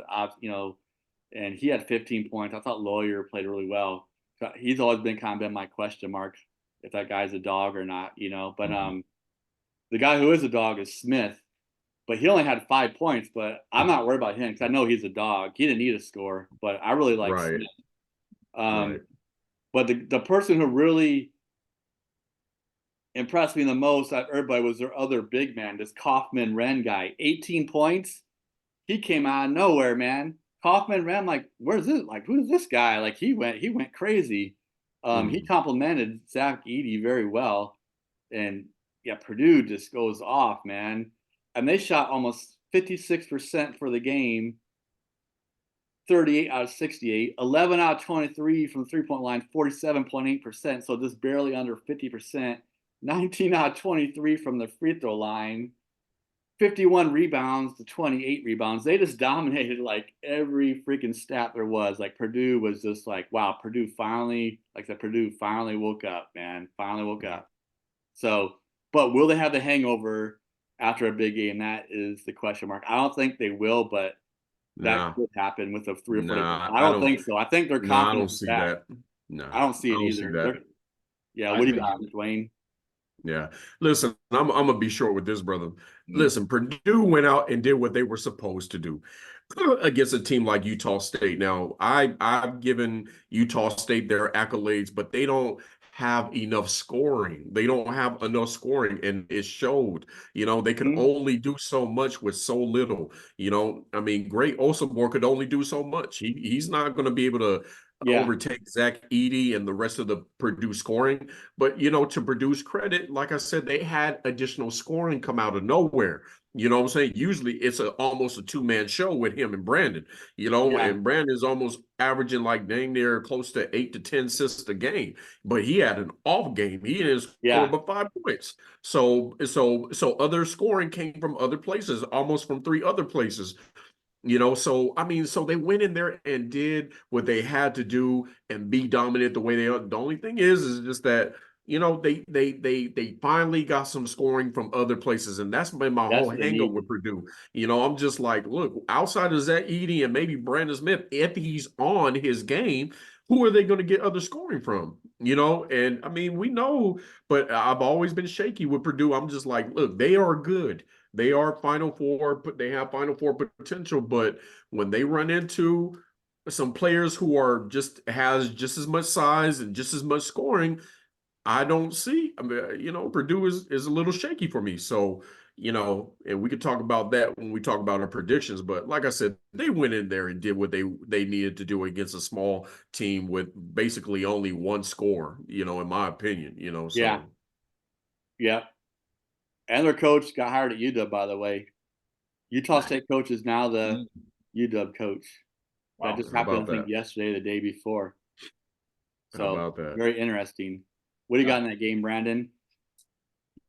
he had 15 points. I thought Lawyer played really well. He's always been my question mark if that guy's a dog or not, But the guy who is a dog is Smith, but he only had 5 points. But I'm not worried about him because I know he's a dog. He didn't need a score, but I really like Smith. But the person who really impressed me the most out of everybody was their other big man, this Kaufman-Wren guy. 18 points. He came out of nowhere, man. Kaufman-Wren, like, where's this? Like, who's this guy? Like, he went crazy. He complimented Zach Edey very well. And yeah, Purdue just goes off, man. And they shot almost 56% for the game. 38 out of 68, 11 out of 23 from the 3-point line, 47.8%. So just barely under 50%. 19 out of 23 from the free throw line, 51 rebounds to 28 rebounds. They just dominated like every freaking stat there was. Like Purdue was just like, wow, Purdue finally woke up, man. Finally woke up. So, but will they have the hangover after a big game? That is the question mark. I don't think they will, but that could happen with a 3 or 4 days. I don't think so. I think they're confident.
I don't see that. No,
I don't see it either. Yeah, what do you got, Duwayne?
Yeah. Listen, I'm gonna be short with this, brother. Listen, Purdue went out and did what they were supposed to do against a team like Utah State. Now, I've given Utah State their accolades, but they don't have enough scoring. They don't have enough scoring, and it showed. They could only do so much with so little. I mean, Great Osibor could only do so much. He's not going to be able to overtake Zach Edey and the rest of the Purdue scoring. But, to Purdue's credit, like I said, they had additional scoring come out of nowhere. You know what I'm saying? Usually it's almost a 2-man show with him and Brandon, and Brandon's almost averaging like dang near close to 8 to 10 assists a game. But he had an off game. He didn't score but 5 points. So other scoring came from other places, almost from 3 other places. So I mean, so they went in there and did what they had to do and be dominant the way they are. The only thing is just that they finally got some scoring from other places, and that's been my
That's
whole
what they
hang up
need.
with Purdue. I'm just like, look, outside of Zach Edey and maybe Brandon Smith, if he's on his game, who are they going to get other scoring from? And I mean, we know, but I've always been shaky with Purdue. I'm just like, look, they are good. They are Final Four, but they have Final Four potential. But when they run into some players who are has just as much size and just as much scoring, I don't see. I mean, Purdue is a little shaky for me. So, and we could talk about that when we talk about our predictions. But like I said, they went in there and did what they needed to do against a small team with basically only one score. In my opinion.
Yeah.
So
Yeah. And their coach got hired at UW, by the way. Utah State coach is now the UW coach. That
Wow.
just
how
happened,
about
I think,
that?
yesterday, the day before.
How
So
about that?
very interesting. What do you got in that game, Brandon?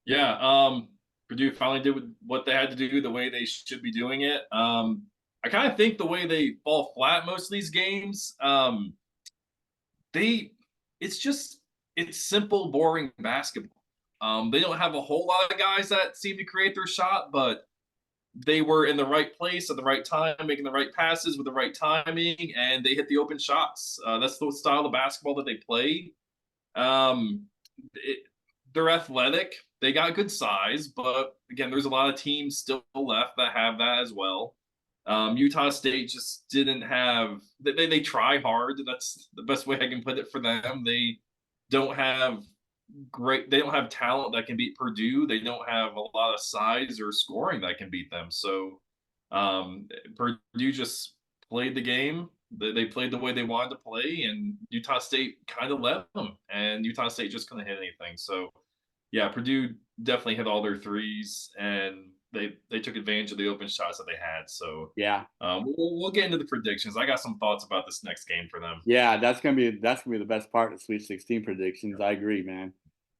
Yeah, Purdue finally did what they had to do the way they should be doing it. I kind of think the way they fall flat most of these games, they it's just it's simple, boring basketball. They don't have a whole lot of guys that seem to create their shot, but they were in the right place at the right time, making the right passes with the right timing, and they hit the open shots. That's the style of basketball that they play. Um, it, they're athletic. They got good size, but again, there's a lot of teams still left that have that as well. Utah State just didn't have. They try hard. That's the best way I can put it for them. They don't have great. They don't have talent that can beat Purdue. They don't have a lot of size or scoring that can beat them. So Purdue just played the game. They played the way they wanted to play, and Utah State kind of let them. And Utah State just couldn't hit anything. So yeah, Purdue definitely hit all their threes, and they took advantage of the open shots that they had. So
Yeah.
we'll get into the predictions. I got some thoughts about this next game for them.
Yeah, that's gonna be the best part of Sweet 16 predictions. I agree, man.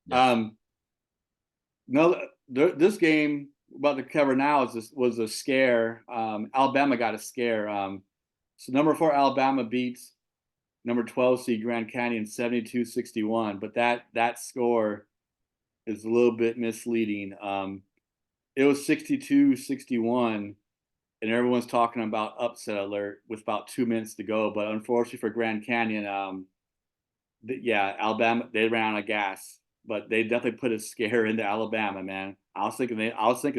Yeah.
No, this game about to cover now was a scare. Alabama got a scare. So number 4 Alabama beats number 12 seed Grand Canyon 72-61, but that score is a little bit misleading. It was 62-61, and everyone's talking about upset alert with about 2 minutes to go. But unfortunately for Grand Canyon, Alabama, they ran out of gas, but they definitely put a scare into Alabama, man. I was thinking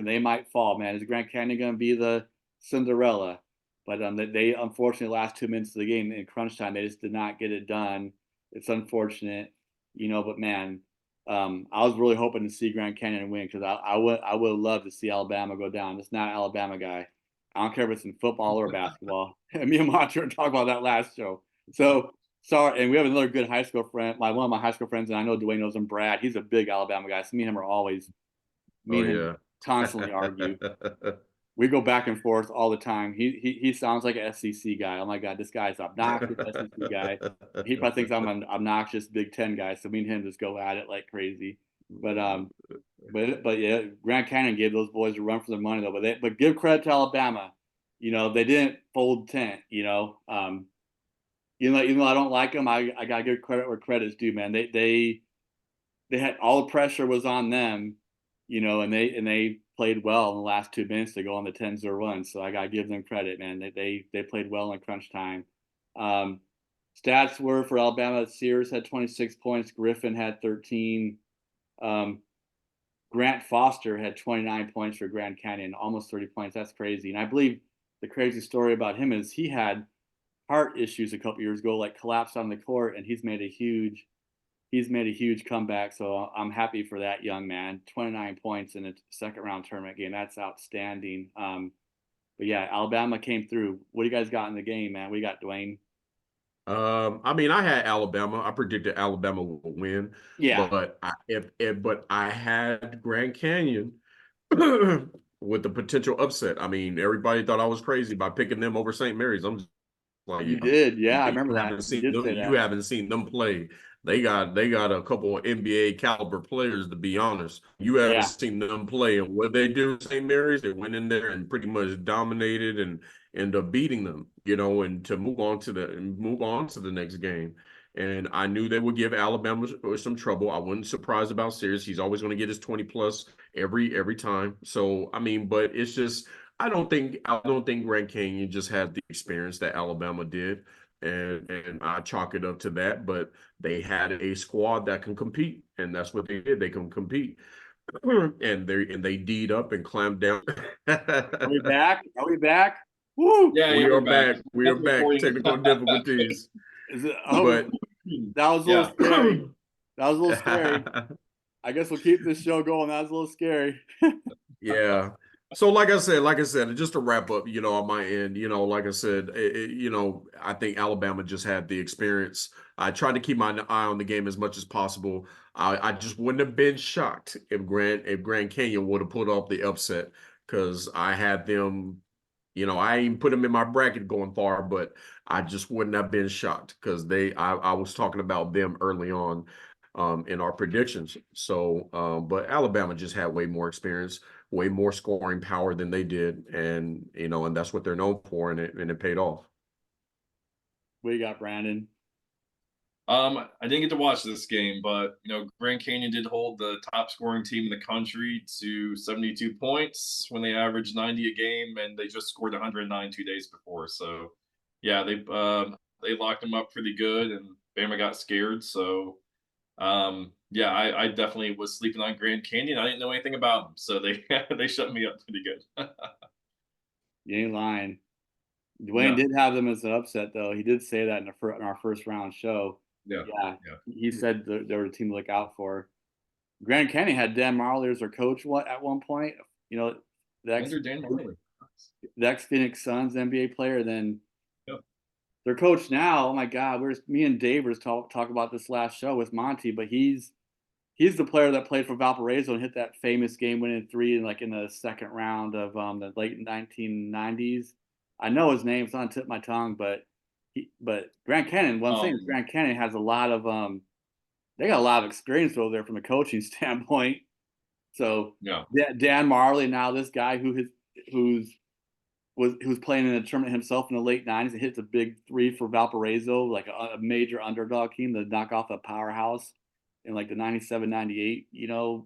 they might fall, man. Is Grand Canyon going to be the Cinderella? But they unfortunately last 2 minutes of the game in crunch time, they just did not get it done. It's unfortunate, But man, I was really hoping to see Grand Canyon win because I would love to see Alabama go down. Just not Alabama guy. I don't care if it's in football or basketball. Me and Montre talked about that last show. So sorry, and we have another good high school friend. One of my high school friends, and I know Duwayne knows him. Brad, he's a big Alabama guy. So me and him are always, me
Oh
and him
yeah.
constantly argue. We go back and forth all the time. He sounds like an SEC guy. Oh my God, this guy's obnoxious SEC guy. He probably thinks I'm an obnoxious Big Ten guy. So me and him just go at it like crazy. But yeah, Grand Canyon gave those boys a run for their money though. But give credit to Alabama. They didn't fold tent. Even though I don't like them, I gotta give credit where credit's due, man. They had all the pressure was on them, and they played well in the last 2 minutes to go on the 10-0 run. So I gotta give them credit, man. They played well in crunch time. Stats were for Alabama: Sears had 26 points, Griffin had 13. Grant Foster had 29 points for Grand Canyon, almost 30 points. That's crazy. And I believe the crazy story about him is he had heart issues a couple years ago, like collapsed on the court, and he's made a huge comeback. So I'm happy for that young man. 29 points in a second round tournament game. That's outstanding. But yeah, Alabama came through. What do you guys got in the game, man? We got Duwayne.
I mean, I had Alabama. I predicted Alabama will win,
Yeah.
but I had Grand Canyon with the potential upset. I mean, everybody thought I was crazy by picking them over St. Mary's. I'm just like,
You did. Yeah, I
you
remember that.
haven't
You
seen
did
them.
say
You
that.
haven't seen them play. They got a couple of NBA caliber players, to be honest. You haven't
Yeah.
seen them play, and what they do, St. Mary's, they went in there and pretty much dominated, and end up beating them, you know, and to move on to the next game. And I knew they would give Alabama some trouble. I wasn't surprised about Sears. He's always going to get his 20 plus every time. So I mean, but it's just I don't think Grand Canyon just had the experience that Alabama did. And I chalk it up to that, but they had a squad that can compete, and that's what they did. They can compete, and they D'd up and clamped down.
Are we back? Are we back? Woo!
Yeah,
We
yeah,
are
we're back.
back. We are
That's
back.
recording.
Technical difficulties,
Is it?
but
That was a little scary. That was a little scary.
yeah.
I guess we'll keep this show going. That was a little scary.
Yeah. So like I said, just to wrap up, you know, on my end, you know, like I said, you know, I think Alabama just had the experience. I tried to keep my eye on the game as much as possible. I just wouldn't have been shocked if Grand Canyon would have pulled off the upset, because I had them, you know, I even put them in my bracket going far, but I just wouldn't have been shocked because I was talking about them early on in our predictions. So, but Alabama just had way more experience, way more scoring power than they did, and you know, and that's what they're known for, and it paid off.
What you got, Brandon?
I didn't get to watch this game, but you know, Grand Canyon did hold the top scoring team in the country to 72 points when they averaged 90 a game, and they just scored 109 2 days before. So, yeah, they locked them up pretty good, and Bama got scared. So, yeah, I definitely was sleeping on Grand Canyon. I didn't know anything about them, so they they shut me up pretty good.
You ain't lying. Duwayne
Yeah,
did have them as an upset, though. He did say that in our first round show.
yeah,
Yeah,
yeah.
he said they were a team to look out for. Grand Canyon had Dan Marley as their coach. At one point, you know, the ex
Under Dan Marley.
the ex Phoenix Suns NBA player. Then
Yep.
their coach now. Oh my God, me and Dave were talk about this last show with Monty, but he's the player that played for Valparaiso and hit that famous game-winning three in the second round of the late 1990s. I know his name; it's on the tip of my tongue, but Grand Canyon. One thing is Grand Canyon has a lot of they got a lot of experience over there from a coaching standpoint. So
Yeah.
Dan Marley, now this guy who's playing in a tournament himself in the late 90s and hits a big three for Valparaiso, like a major underdog team to knock off a powerhouse in like the 97, 98, you know,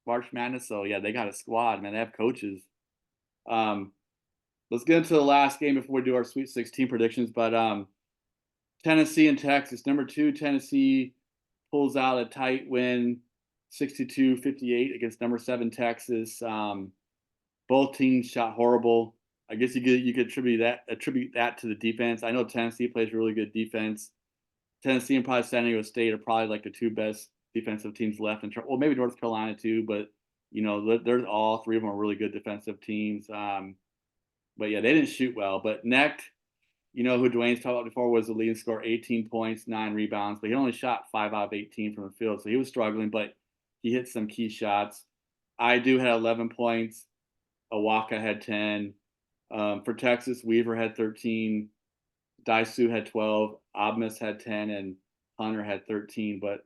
March Madness. So yeah, they got a squad, man. They have coaches. Let's get into the last game before we do our Sweet 16 predictions. But Tennessee and Texas. Number 2, Tennessee pulls out a tight win, 62-58 against number 7 Texas. Both teams shot horrible. I guess you could attribute that to the defense. I know Tennessee plays really good defense. Tennessee and probably San Diego State are probably like the two best defensive teams left. Well, maybe North Carolina too, but you know, they're all three of them are really good defensive teams. But yeah, they didn't shoot well. But Necht, you know, who Duwayne's talked about before, was the leading scorer, 18 points, 9 rebounds, but he only shot 5 out of 18 from the field, so he was struggling. But he hit some key shots. Idu had 11 points. Awaka had 10. For Texas, Weaver had 13. Daisu had 12. Abmas had 10, and Hunter had 13. But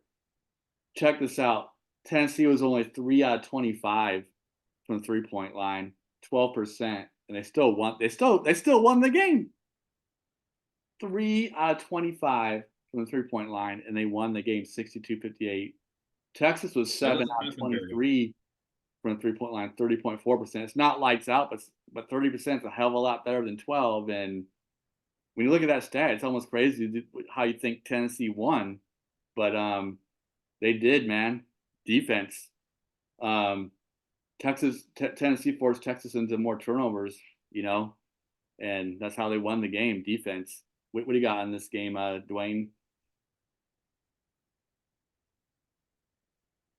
check this out: Tennessee was only 3 out of 25 from the 3-point line, 12%, and they still won. They still won the game. 3 out of 25 from the 3-point line, and they won the game 62-58. Texas was 7 out of 23 from the 3-point line, 30.4%. It's not lights out, but 30% is a hell of a lot better than 12. And when you look at that stat, it's almost crazy how you think Tennessee won, but they did, man. Defense. Tennessee forced Texas into more turnovers, you know, and that's how they won the game. Defense. What do you got in this game, Duwayne?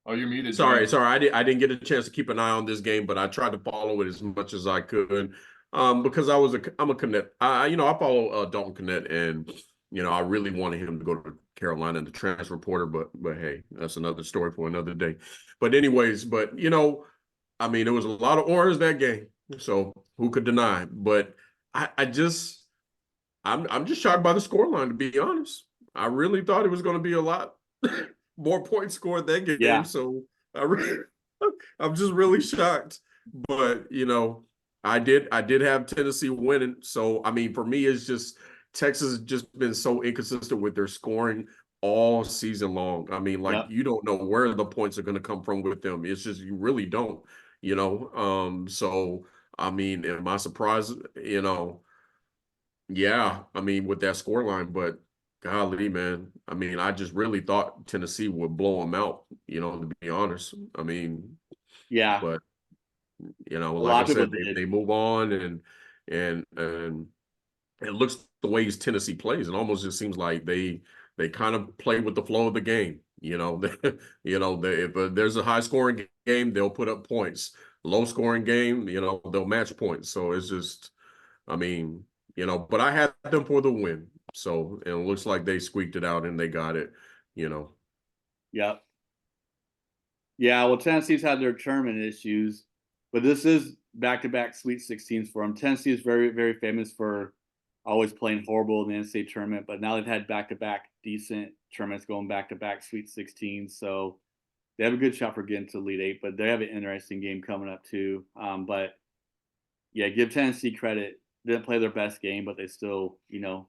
Oh, you're muted.
Sorry,
Duwayne.
I didn't get a chance to keep an eye on this game, but I tried to follow it as much as I could. Because I'm a Connect. You know, I follow Dalton Connect, and you know, I really wanted him to go to Carolina in the transfer portal, but hey, that's another story for another day. But anyways, you know, I mean, there was a lot of orange that game, so who could deny? But I'm just shocked by the scoreline, to be honest. I really thought it was going to be a lot more points scored that game.
Yeah.
So I'm just really shocked. But you know, I did have Tennessee winning. So I mean, for me, it's just Texas has just been so inconsistent with their scoring all season long. I mean, like
Yep.
you don't know where the points are going to come from with them. It's just you really don't, you know. So I mean, am I surprised? You know, yeah. I mean, with that score line, but golly, man. I mean, I just really thought Tennessee would blow them out. You know, to be honest. I mean,
Yeah.
but you know,
A
like I
lot of people
said,
did.
they move on and it looks the ways Tennessee plays. It almost just seems like they kind of play with the flow of the game. You know, if there's a high scoring game, they'll put up points. Low scoring game, you know, they'll match points. So it's just, I mean, you know, but I had them for the win. So and it looks like they squeaked it out and they got it. You know.
Yep. Yeah, well, Tennessee's had their tournament issues, but this is back-to-back Sweet 16s for them. Tennessee is very, very famous for always playing horrible in the NCAA tournament, but now they've had back-to-back decent tournaments going back-to-back Sweet 16s, so they have a good shot for getting to Elite Eight, but they have an interesting game coming up too. But yeah, give Tennessee credit. Didn't play their best game, but they still,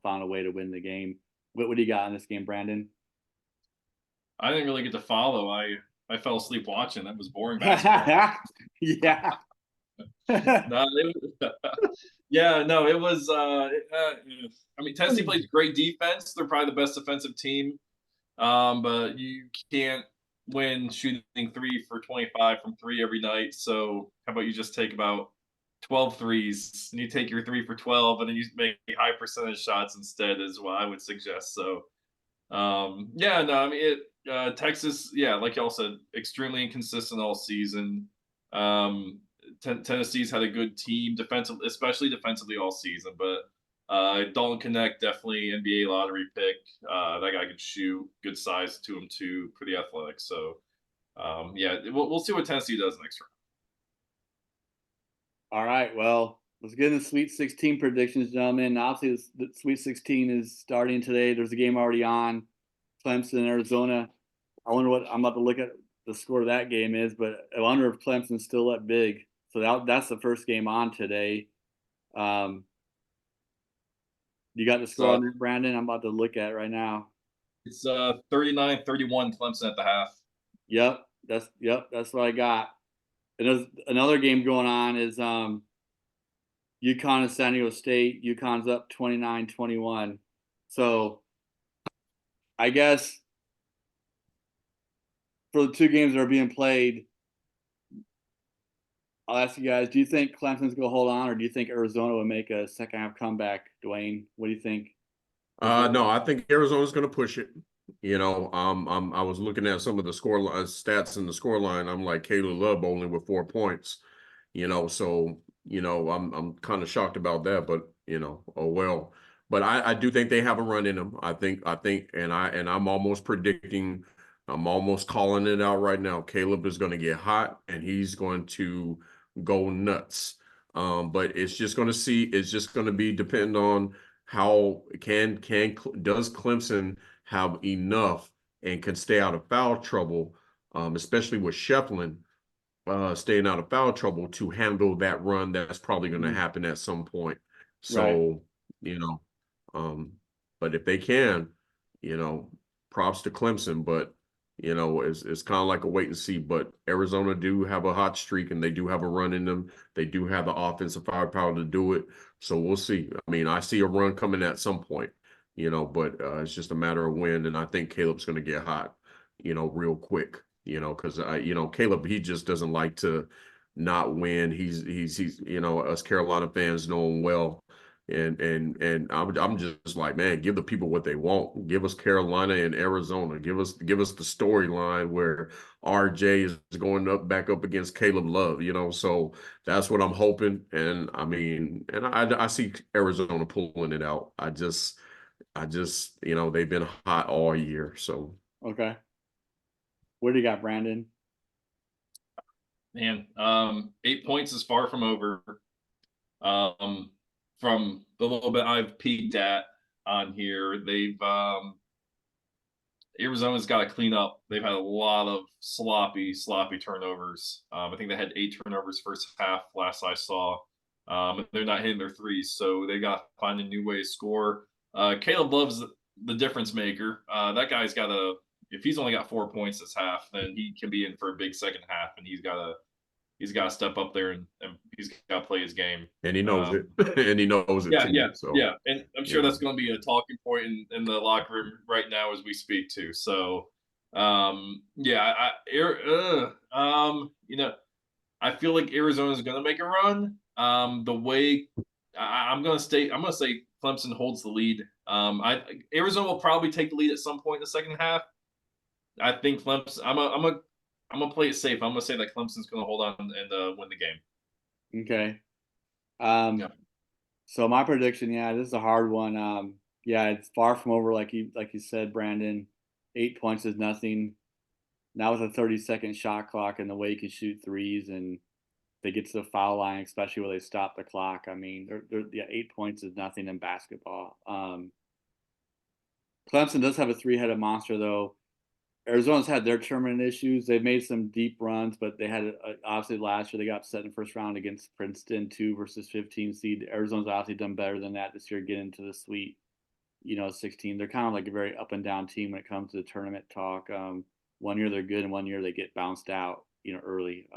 found a way to win the game. What do you got in this game, Brandon?
I didn't really get to follow. I fell asleep watching. That was boring basketball.
Yeah.
No, yeah, no, it was. I mean, Tennessee plays great defense. They're probably the best defensive team. But you can't win shooting 3 for 25 from 3 every night. So how about you just take about 12 threes and you take your 3 for 12 and then you make high percentage shots instead is what I would suggest. So yeah, no, I mean Texas, yeah, like y'all said, extremely inconsistent all season. Tennessee's had a good team defensive, especially defensively all season, but Dalton Connect, definitely NBA lottery pick. That guy can shoot, good size to him too, pretty athletic. So yeah, we'll see what Tennessee does next round.
All right. Well, let's get into Sweet 16 predictions, gentlemen. Obviously, the Sweet 16 is starting today. There's a game already on. Clemson, Arizona. I wonder what I'm about to look at the score of that game is, but I wonder if Clemson's still up big. So that's the first game on today. You got the score on there, Brandon? I'm about to look at it right now.
It's 39-31 Clemson at the half.
Yep, that's what I got. And there's another game going on is UConn and San Diego State. UConn's up 29-21. So I guess for the two games that are being played, I'll ask you guys, do you think Clemson's going to hold on, or do you think Arizona will make a second half comeback? Duwayne, what do you think?
No, I think Arizona's going to push it. You know, I was looking at some of the score stats in the score line. I'm like Caleb Love only with 4 points. You know, so I'm kind of shocked about that, but oh well. But I do think they have a run in them. I think, and I'm almost predicting, I'm almost calling it out right now. Caleb is going to get hot and he's going to go nuts. But it's just going to be depend on how does Clemson have enough and can stay out of foul trouble, especially with Shefflin staying out of foul trouble to handle that run that's probably going to happen at some point.
Right.
So, but if they can, props to Clemson, but it's kind of like a wait and see. But Arizona do have a hot streak and they do have a run in them. They do have the offensive firepower to do it. So we'll see. I mean, I see a run coming at some point, but it's just a matter of when. And I think Caleb's going to get hot, real quick, because Caleb, he just doesn't like to not win. He's us Carolina fans know him well. And I'm just like, man, give the people what they want. Give us Carolina and Arizona. Give us the storyline where RJ is going back up against Caleb Love, So that's what I'm hoping. And I mean, and I see Arizona pulling it out. I just they've been hot all year. So
Okay. What do you got, Brandon?
Man, 8 points is far from over. From the little bit I've peeked at on here, Arizona's got to clean up. They've had a lot of sloppy turnovers. I think they had 8 turnovers first half last I saw. And they're not hitting their threes, so they got to find a new way to score. Caleb Love's the difference maker. That guy's got to, if he's only got 4 points this half, then he can be in for a big second half, and he's got to step up there and he's got to play his game.
And he knows it. And he knows it too.
Yeah. And I'm sure that's going to be a talking point in the locker room right now as we speak too. So, I feel like Arizona is going to make a run. The way I'm going to say Clemson holds the lead. Arizona will probably take the lead at some point in the second half. I think Clemson. I'm gonna play it safe. I'm gonna say that Clemson's gonna hold on and win the game.
Okay.
Yeah.
So my prediction, this is a hard one. It's far from over, like you said, Brandon. 8 points is nothing. Now with a 30-second shot clock and the way you can shoot threes, and they get to the foul line, especially where they stop the clock. I mean, 8 points is nothing in basketball. Clemson does have a three-headed monster, though. Arizona's had their tournament issues. They've made some deep runs, but they had obviously last year they got upset in the first round against Princeton, 2 versus 15 seed. Arizona's obviously done better than that this year, getting into the Sweet, 16. They're kind of like a very up and down team when it comes to the tournament talk. One year they're good, and 1 year they get bounced out, early.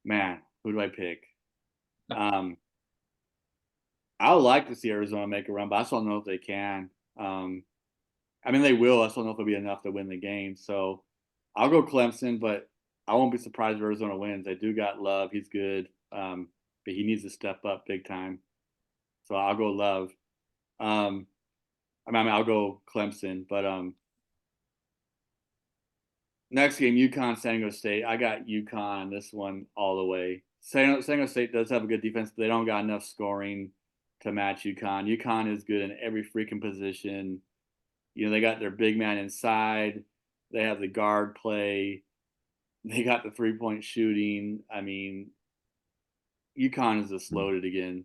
Man, who do I pick? I would like to see Arizona make a run, but I just don't know if they can. I mean, they will. I just don't know if it'll be enough to win the game. So I'll go Clemson, but I won't be surprised if Arizona wins. They do got Love. He's good, but he needs to step up big time. So I'll go Love. I'll go Clemson, but next game, UConn, San Diego State. I got UConn this one all the way. San Diego State does have a good defense, but they don't got enough scoring to match UConn. UConn is good in every freaking position. They got their big man inside. They have the guard play. They got the three-point shooting. I mean, UConn is just loaded again.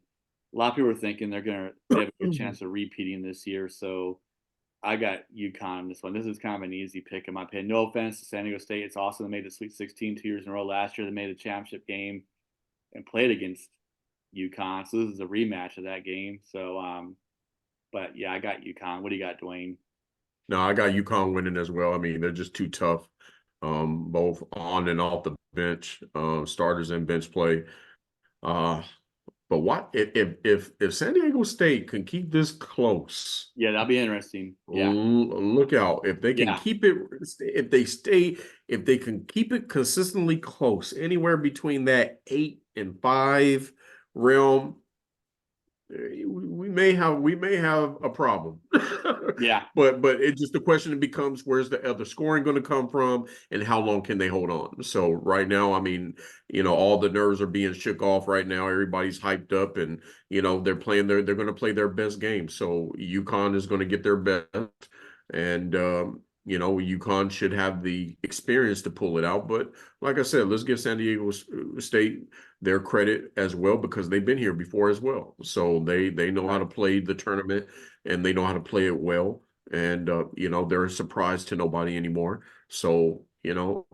A lot of people are thinking they have a good chance of repeating this year. So I got UConn in this one. This is kind of an easy pick in my opinion. No offense to San Diego State. It's awesome. They made the Sweet 16 2 years in a row. Last year they made a championship game and played against UConn. So this is a rematch of that game. So, but yeah, I got UConn. What do you got, Duwayne?
No, I got UConn winning as well. I mean, they're just too tough, both on and off the bench, starters and bench play. But what if San Diego State can keep this close?
Yeah, that'll be interesting. Yeah,
look out if they can keep it. If they can keep it consistently close, anywhere between that 8 and 5 realm. We may have a problem.
Yeah.
But it's just the question becomes, where's the other scoring going to come from and how long can they hold on? So right now, I mean, all the nerves are being shook off right now. Everybody's hyped up and, they're going to play their best game. So UConn is going to get their best and, UConn should have the experience to pull it out. But like I said, let's give San Diego State their credit as well because they've been here before as well. So they know how to play the tournament and they know how to play it well. And, they're a surprise to nobody anymore. So,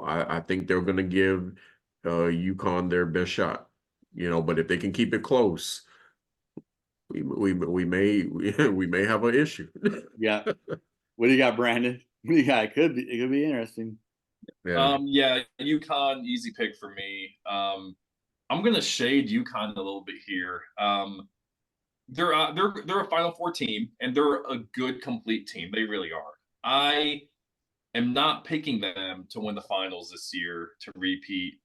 I think they're going to give UConn their best shot, but if they can keep it close, we may have an issue.
Yeah. What do you got, Brandon? What do you got? It could be interesting.
Yeah. UConn, easy pick for me. I'm gonna shade UConn a little bit here. They're a Final Four team, and they're a good, complete team. They really are. I am not picking them to win the finals this year to repeat.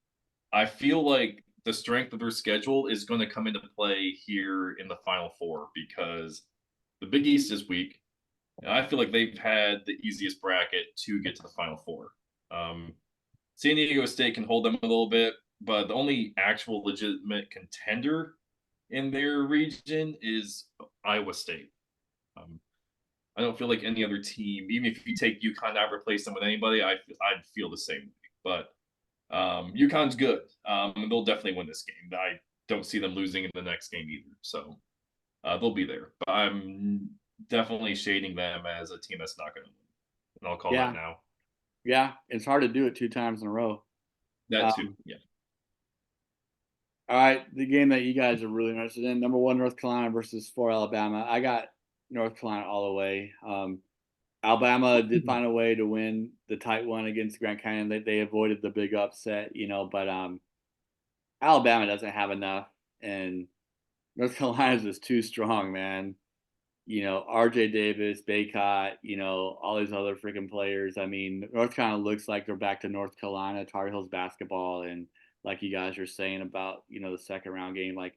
I feel like the strength of their schedule is going to come into play here in the Final Four because the Big East is weak. And I feel like they've had the easiest bracket to get to the Final Four. San Diego State can hold them a little bit, but the only actual legitimate contender in their region is Iowa State. I don't feel like any other team, even if you take UConn out, replace them with anybody, I'd feel the same way. But UConn's good. And they'll definitely win this game. I don't see them losing in the next game either. So they'll be there. But I'm definitely shading them as a team that's not going to win. And I'll call that now.
Yeah, it's hard to do it 2 times in a row.
That too, yeah.
All right, the game that you guys are really interested in, number 1 North Carolina versus 4 Alabama. I got North Carolina all the way. Alabama did find a way to win the tight one against Grand Canyon. They avoided the big upset, but Alabama doesn't have enough, and North Carolina's just too strong, man. RJ Davis, Baycott, all these other freaking players. I mean, North Carolina looks like they're back to North Carolina, Tar Heels basketball. And like you guys are saying about, the second round game, like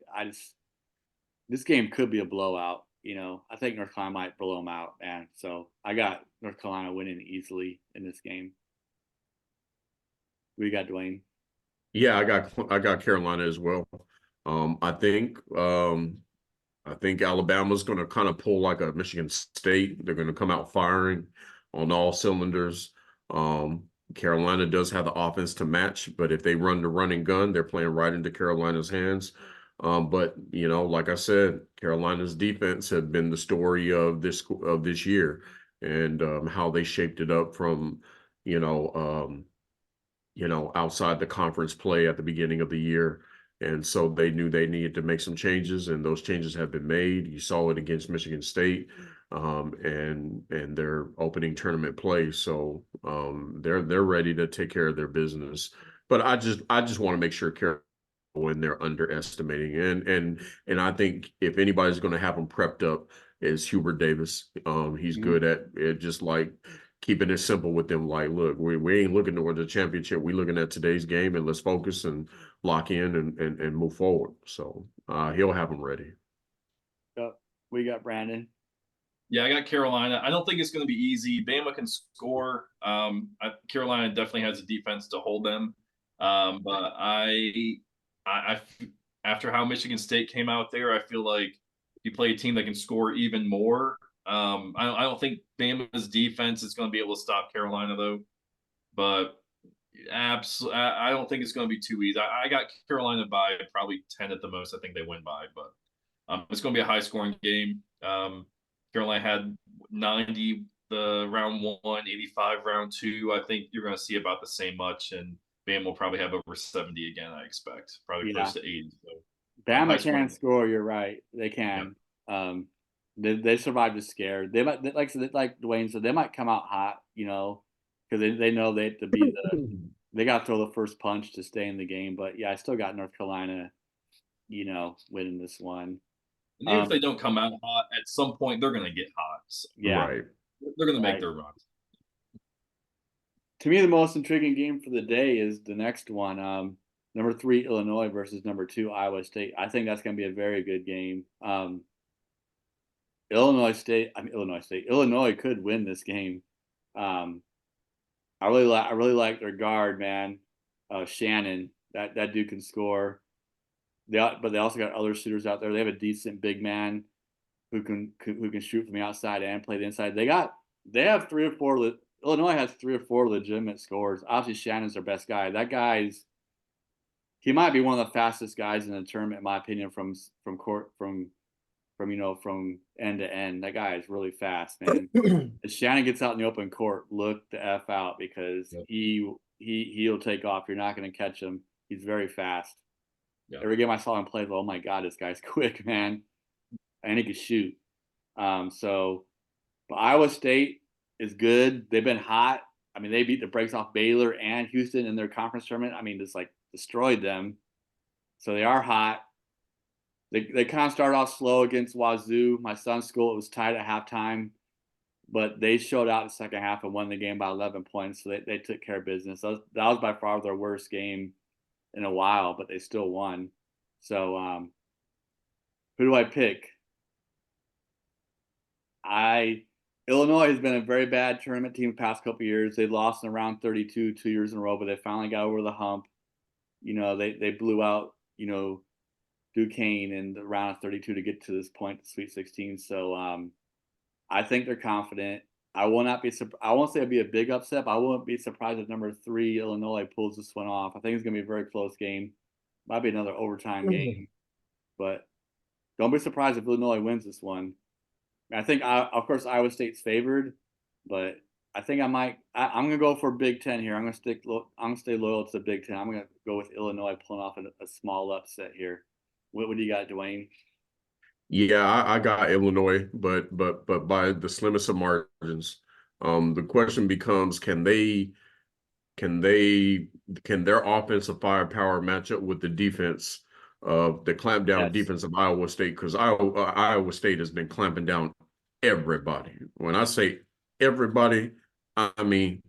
this game could be a blowout. I think North Carolina might blow them out, man. So I got North Carolina winning easily in this game. We got Duwayne.
Yeah, I got Carolina as well. I think Alabama's going to kind of pull like a Michigan State. They're going to come out firing on all cylinders. Carolina does have the offense to match, but if they run the running gun, they're playing right into Carolina's hands. But like I said, Carolina's defense had been the story of this year, and how they shaped it up from outside the conference play at the beginning of the year. And so they knew they needed to make some changes, and those changes have been made. You saw it against Michigan State, and their opening tournament play. So they're ready to take care of their business. But I just want to make sure when they're underestimating, and I think if anybody's going to have them prepped up is Hubert Davis. He's good at just like keeping it simple with them. Like, look, we ain't looking toward the championship. We're looking at today's game, and let's focus and lock in and move forward. So he'll have them ready.
Yep. We got Brandon.
Yeah, I got Carolina. I don't think it's going to be easy. Bama can score. Carolina definitely has a defense to hold them. But after how Michigan State came out there, I feel like you play a team that can score even more. I don't think Bama's defense is going to be able to stop Carolina though. But I don't think it's going to be too easy. I got Carolina by probably 10 at the most. I think they win by, but it's going to be a high scoring game. Carolina had 90 the round 1, 85 round 2. I think you're going to see about the same much, and Bama will probably have over 70 again. I expect probably close to 80. So,
Bama can score. You're right. They can. Yeah. They survived the scare. They might, like Duwayne said, they might come out hot, because they know they have to be they got to throw the first punch to stay in the game. But yeah, I still got North Carolina, winning this one.
And even if they don't come out hot, at some point they're going to get hot. So
yeah,
right.
They're going to make their run.
To me, the most intriguing game for the day is the next one. Number 3 Illinois versus number 2 Iowa State. I think that's going to be a very good game. Illinois could win this game. I really like their guard, man. Shannon, that dude can score. But they also got other shooters out there. They have a decent big man who can shoot from the outside and play the inside. They have 3 or 4. Illinois has 3 or 4 legitimate scorers. Obviously, Shannon's their best guy. He might be one of the fastest guys in the tournament, in my opinion, from end to end. That guy is really fast, man. If Shannon gets out in the open court, look the F out, because he'll take off. You're not going to catch him. He's very fast. Yep. Every game I saw him play, oh my God, this guy's quick, man. And he can shoot. But Iowa State is good. They've been hot. I mean, they beat the brakes off Baylor and Houston in their conference tournament. I mean, just like destroyed them. So they are hot. They kind of started off slow against Wazoo. My son's school, it was tied at halftime, but they showed out in the second half and won the game by 11 points. So they took care of business. That was by far their worst game in a while, but they still won. So who do I pick? Illinois has been a very bad tournament team the past couple of years. They lost in round 32 2 years in a row, but they finally got over the hump. They blew out, Duquesne in the round of 32 to get to this point, the Sweet 16. So I think they're confident. I won't say it'll be a big upset, but I won't be surprised if number 3 Illinois pulls this one off. I think it's going to be a very close game. Might be another overtime game, but don't be surprised if Illinois wins this one. I think, of course, Iowa State's favored, but I think I might. I'm gonna go for Big Ten here. I'm gonna stay loyal to the Big Ten. I'm gonna go with Illinois pulling off a small upset here. What do you got, Duwayne?
Yeah, I got Illinois, but by the slimmest of margins. The question becomes, can they can their offensive firepower match up with the defense of the clamp down
Yes.
defense of Iowa State? Because Iowa State has been clamping down everybody. When I say everybody, I mean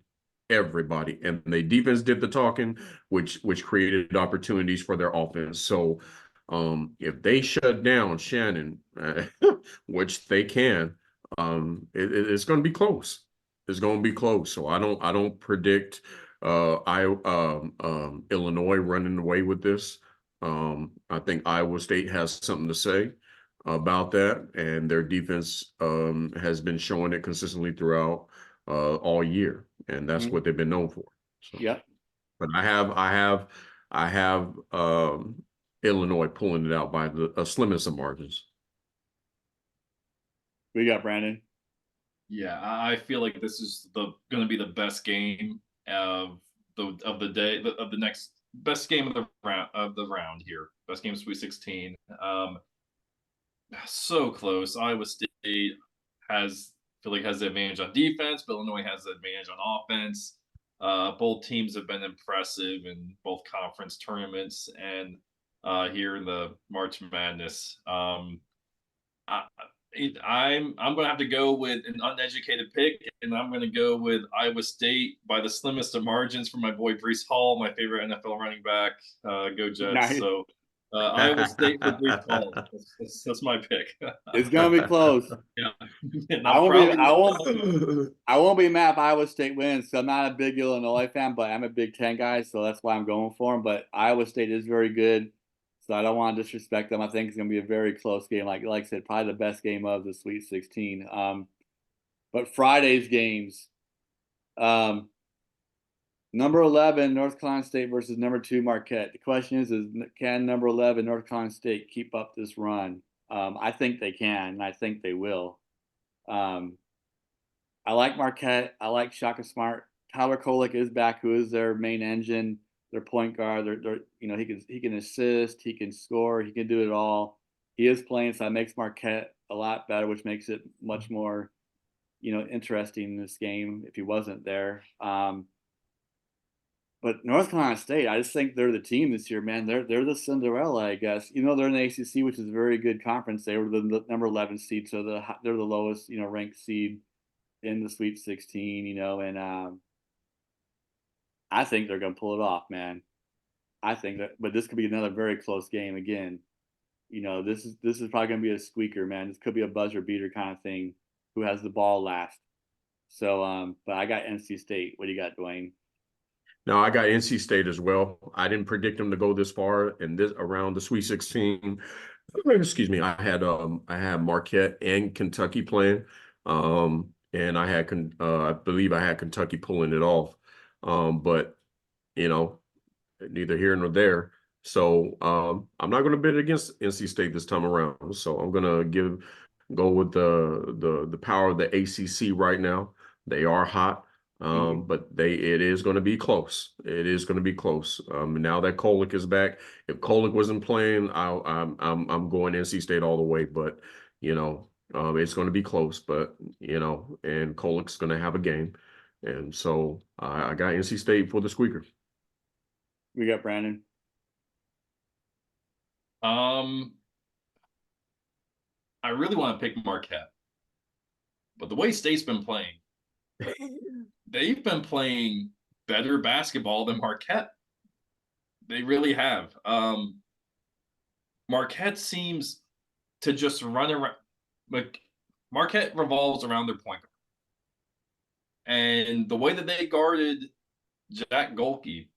everybody. And the defense did the talking, which created opportunities for their offense. So if they shut down Shannon, which they can, it's going to be close. It's going to be close. So I don't predict Illinois running away with this. I think Iowa State has something to say about that, and their defense has been showing it consistently throughout all year, and that's what they've been known for. So,
Yep.
but I have Illinois pulling it out by the slimmest of margins.
We got Brandon.
Yeah, I feel like this is going to be the best game of the day of the next best game of the round here. Best game of Sweet 16. So close. Iowa State has has the advantage on defense, but Illinois has the advantage on offense. Both teams have been impressive in both conference tournaments and here in the March Madness. I'm going to have to go with an uneducated pick, and I'm going to go with Iowa State by the slimmest of margins for my boy Breece Hall, my favorite NFL running back. Go Jets!
Nice.
So Iowa State for Breece Hall. That's my pick.
It's gonna be close.
Yeah.
I won't be mad if Iowa State wins. So I'm not a big Illinois fan, but I'm a Big Ten guy, so that's why I'm going for them. But Iowa State is very good, so I don't want to disrespect them. I think it's going to be a very close game. Like I said, probably the best game of the Sweet 16. But Friday's games, number 11 North Carolina State versus number 2 Marquette. The question is can number 11 North Carolina State keep up this run? I think they can, and I think they will. I like Marquette. I like Shaka Smart. Tyler Kolek is back, who is their main engine, their point guard. They're he can assist, he can score, he can do it all. He is playing, so that makes Marquette a lot better, which makes it much more, interesting in this game if he wasn't there. But North Carolina State, I just think they're the team this year, man. They're the Cinderella, I guess. They're in the ACC, which is a very good conference. They were the number 11 seed, so they're the lowest, ranked seed in the Sweet 16, and I think they're going to pull it off, man. I think that, but this could be another very close game again. This is probably going to be a squeaker, man. This could be a buzzer beater kind of thing. Who has the ball last? So, but I got NC State. What do you got, Duwayne?
No, I got NC State as well. I didn't predict them to go this far and this around the Sweet 16. Excuse me. I had Marquette and Kentucky playing. And I believe I had Kentucky pulling it off. But neither here nor there. So I'm not going to bet against NC State this time around. So I'm going to go with the power of the ACC right now. They are hot. But it is going to be close. It is going to be close. Now that Kolek is back, if Kolek wasn't playing, I'm going NC State all the way. But it's going to be close. But and Kolek's going to have a game, and so I got NC State for the squeaker.
We got Brandon.
I really want to pick Marquette, but the way State's been playing. They've been playing better basketball than Marquette. They really have. Marquette seems to just run around. Like Marquette revolves around their point guard. And the way that they guarded Jack Golke,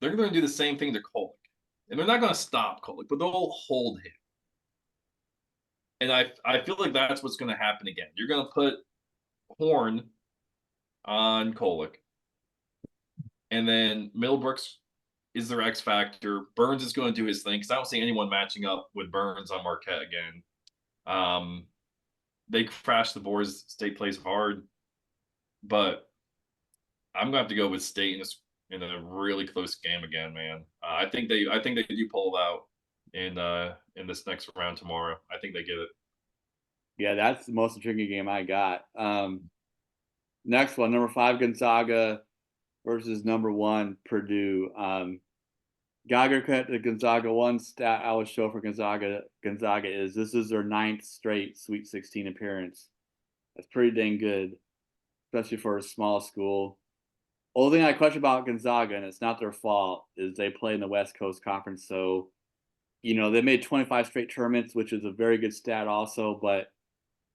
they're going to do the same thing to Kolek. And they're not going to stop Kolek, but they'll hold him. And I feel like that's what's going to happen again. You're going to put Horn on Kolek. And then Middlebrooks is their X factor. Burns is going to do his thing because I don't see anyone matching up with Burns on Marquette again. They crash the boards. State plays hard. but I'm gonna have to go with State in a really close game again, man. I think they do pull it out in this next round tomorrow. I think they get it.
Yeah, that's the most intriguing game I got. Next one, number 5 Gonzaga versus number 1 Purdue. Geiger cut the Gonzaga. One stat I would show for Gonzaga is this is their 9th straight Sweet 16 appearance. That's pretty dang good, especially for a small school. Only thing I question about Gonzaga, and it's not their fault, is they play in the West Coast Conference. So, they made 25 straight tournaments, which is a very good stat also. But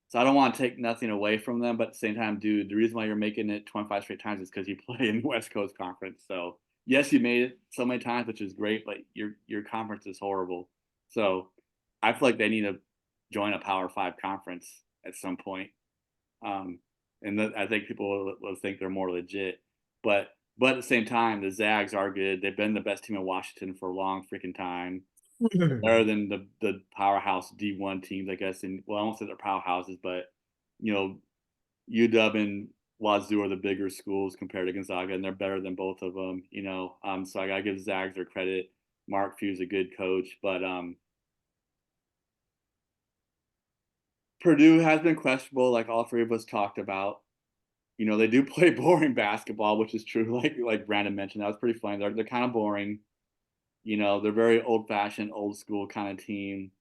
so I don't want to take nothing away from them, but at the same time, dude, the reason why you're making it 25 straight times is because you play in the West Coast Conference. So yes, you made it so many times, which is great, but your conference is horrible. So I feel like they need to join a Power 5 conference at some point. I think people will think they're more legit. But at the same time, the Zags are good. They've been the best team in Washington for a long freaking time. Better than the powerhouse D1 teams, I guess. And well, I won't say they're powerhouses, but UW and Wazoo are the bigger schools compared to Gonzaga, and they're better than both of them. So I gotta give Zags their credit. Mark Few's a good coach, but Purdue has been questionable, like all three of us talked about. They do play boring basketball, which is true. Like Brandon mentioned, that was pretty funny. They're kind of boring. They're very old-fashioned, old-school kind of team.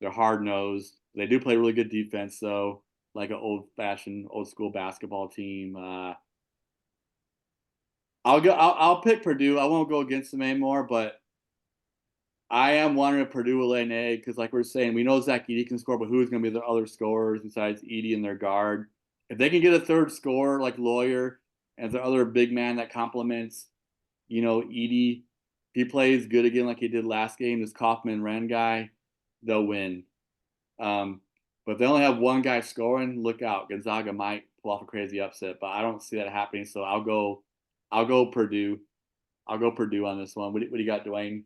They're hard-nosed. They do play really good defense, though, like an old-fashioned, old-school basketball team. I'll pick Purdue. I won't go against them anymore, but I am wondering if Purdue will lay an egg because, like we're saying, we know Zach Edey can score, but who's going to be their other scorers besides Edey and their guard? If they can get a third scorer like Lawyer and their other big man that complements, Edey, if he plays good again like he did last game, this Kaufman-Wren guy, they'll win. But if they only have one guy scoring, look out. Gonzaga might pull off a crazy upset, but I don't see that happening. So I'll go Purdue. I'll go Purdue on this one. What do you got, Duwayne?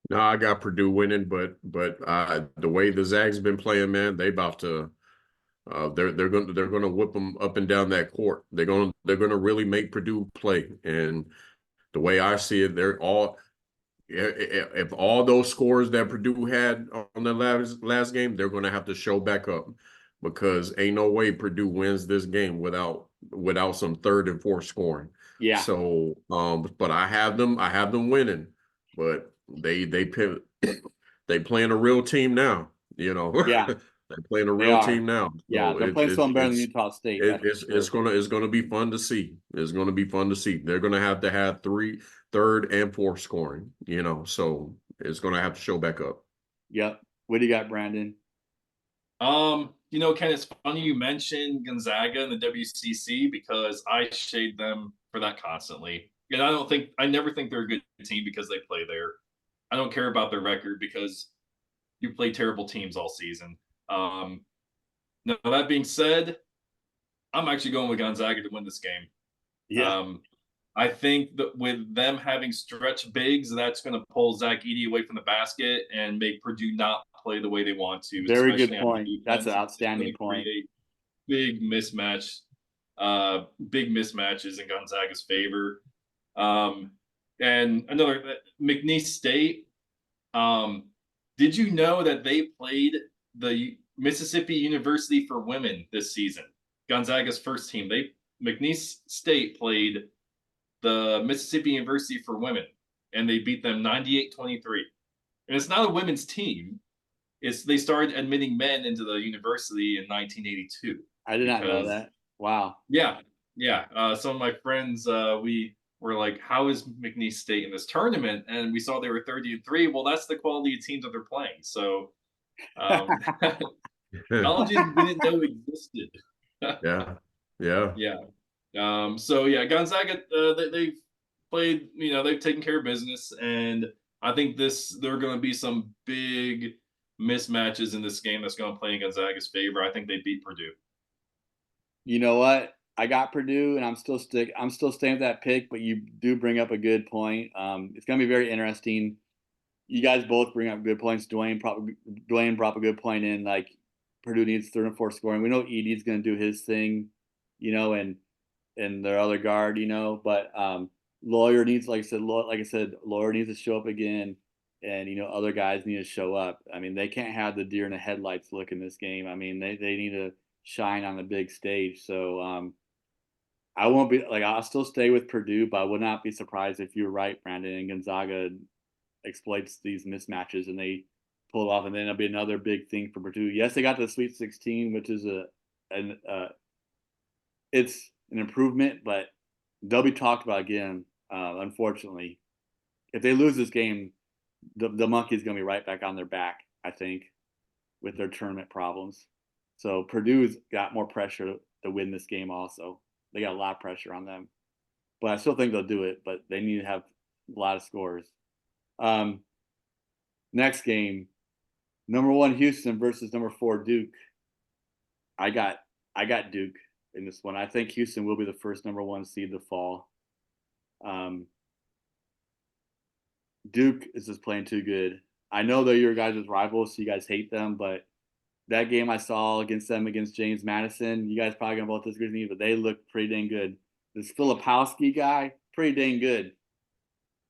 No, I got Purdue winning, but the way the Zags been playing, man, they about to they're gonna whip them up and down that court. They're gonna really make Purdue play. And the way I see it, they're all if all those scores that Purdue had on the last game, they're gonna have to show back up because ain't no way Purdue wins this game without some third and fourth scoring.
Yeah.
So but I have them winning, but they playing a real team now,
Yeah.
They're playing a real team now.
Yeah,
So
they're playing something better than Utah State.
it's gonna be fun to see. It's gonna be fun to see. They're gonna have to have third and fourth scoring, so it's gonna have to show back up.
Yep. What do you got, Brandon?
Ken, it's funny you mentioned Gonzaga and the WCC because I shade them for that constantly. And I never think they're a good team because they play there. I don't care about their record because you play terrible teams all season. Now that being said, I'm actually going with Gonzaga to win this game.
Yeah.
I think that with them having stretch bigs, that's going to pull Zach Edey away from the basket and make Purdue not play the way they want to.
Very good point. That's an outstanding point.
Big mismatch, big mismatches in Gonzaga's favor. And another McNeese State. Did you know that they played the Mississippi University for women this season? Gonzaga's first team. McNeese State played the Mississippi University for women, and they beat them 98-23. And it's not a women's team. They started admitting men into the university in 1982.
I did not know that. Wow.
Yeah. Some of my friends, we were like, how is McNeese State in this tournament? And we saw they were 30-3. Well, that's the quality of teams that they're playing. So colleges we didn't know existed.
Yeah.
Gonzaga, they've played, they've taken care of business. And I think there are going to be some big mismatches in this game that's going to play in Gonzaga's favor. I think they beat Purdue.
You know what? I got Purdue, and I'm still staying with that pick. But you do bring up a good point. It's going to be very interesting. You guys both bring up good points. Duwayne brought a good point in. Like Purdue needs third and fourth scoring. We know Edey's going to do his thing, and and their other guard, but Lawyer needs, like I said, Lawyer needs to show up again, and other guys need to show up. I mean, they can't have the deer in the headlights look in this game. I mean, they need to shine on the big stage. So I won't be like, I'll still stay with Purdue, but I would not be surprised if you're right, Brandon, and Gonzaga exploits these mismatches and they pull it off, and then it'll be another big thing for Purdue. Yes, they got to the Sweet 16, which is it's an improvement, but they'll be talked about again. Unfortunately, if they lose this game, the monkey's going to be right back on their back, I think, with their tournament problems. So Purdue's got more pressure to win this game also. They got a lot of pressure on them. But I still think they'll do it, but they need to have a lot of scores. Next game, number 1 Houston versus number 4 Duke. I got Duke in this one. I think Houston will be the first number 1 seed to fall. Duke is just playing too good. I know they're your guys' rivals, so you guys hate them, but that game I saw against James Madison, you guys probably gonna both disagree with me, but they look pretty dang good. This Filipowski guy, pretty dang good.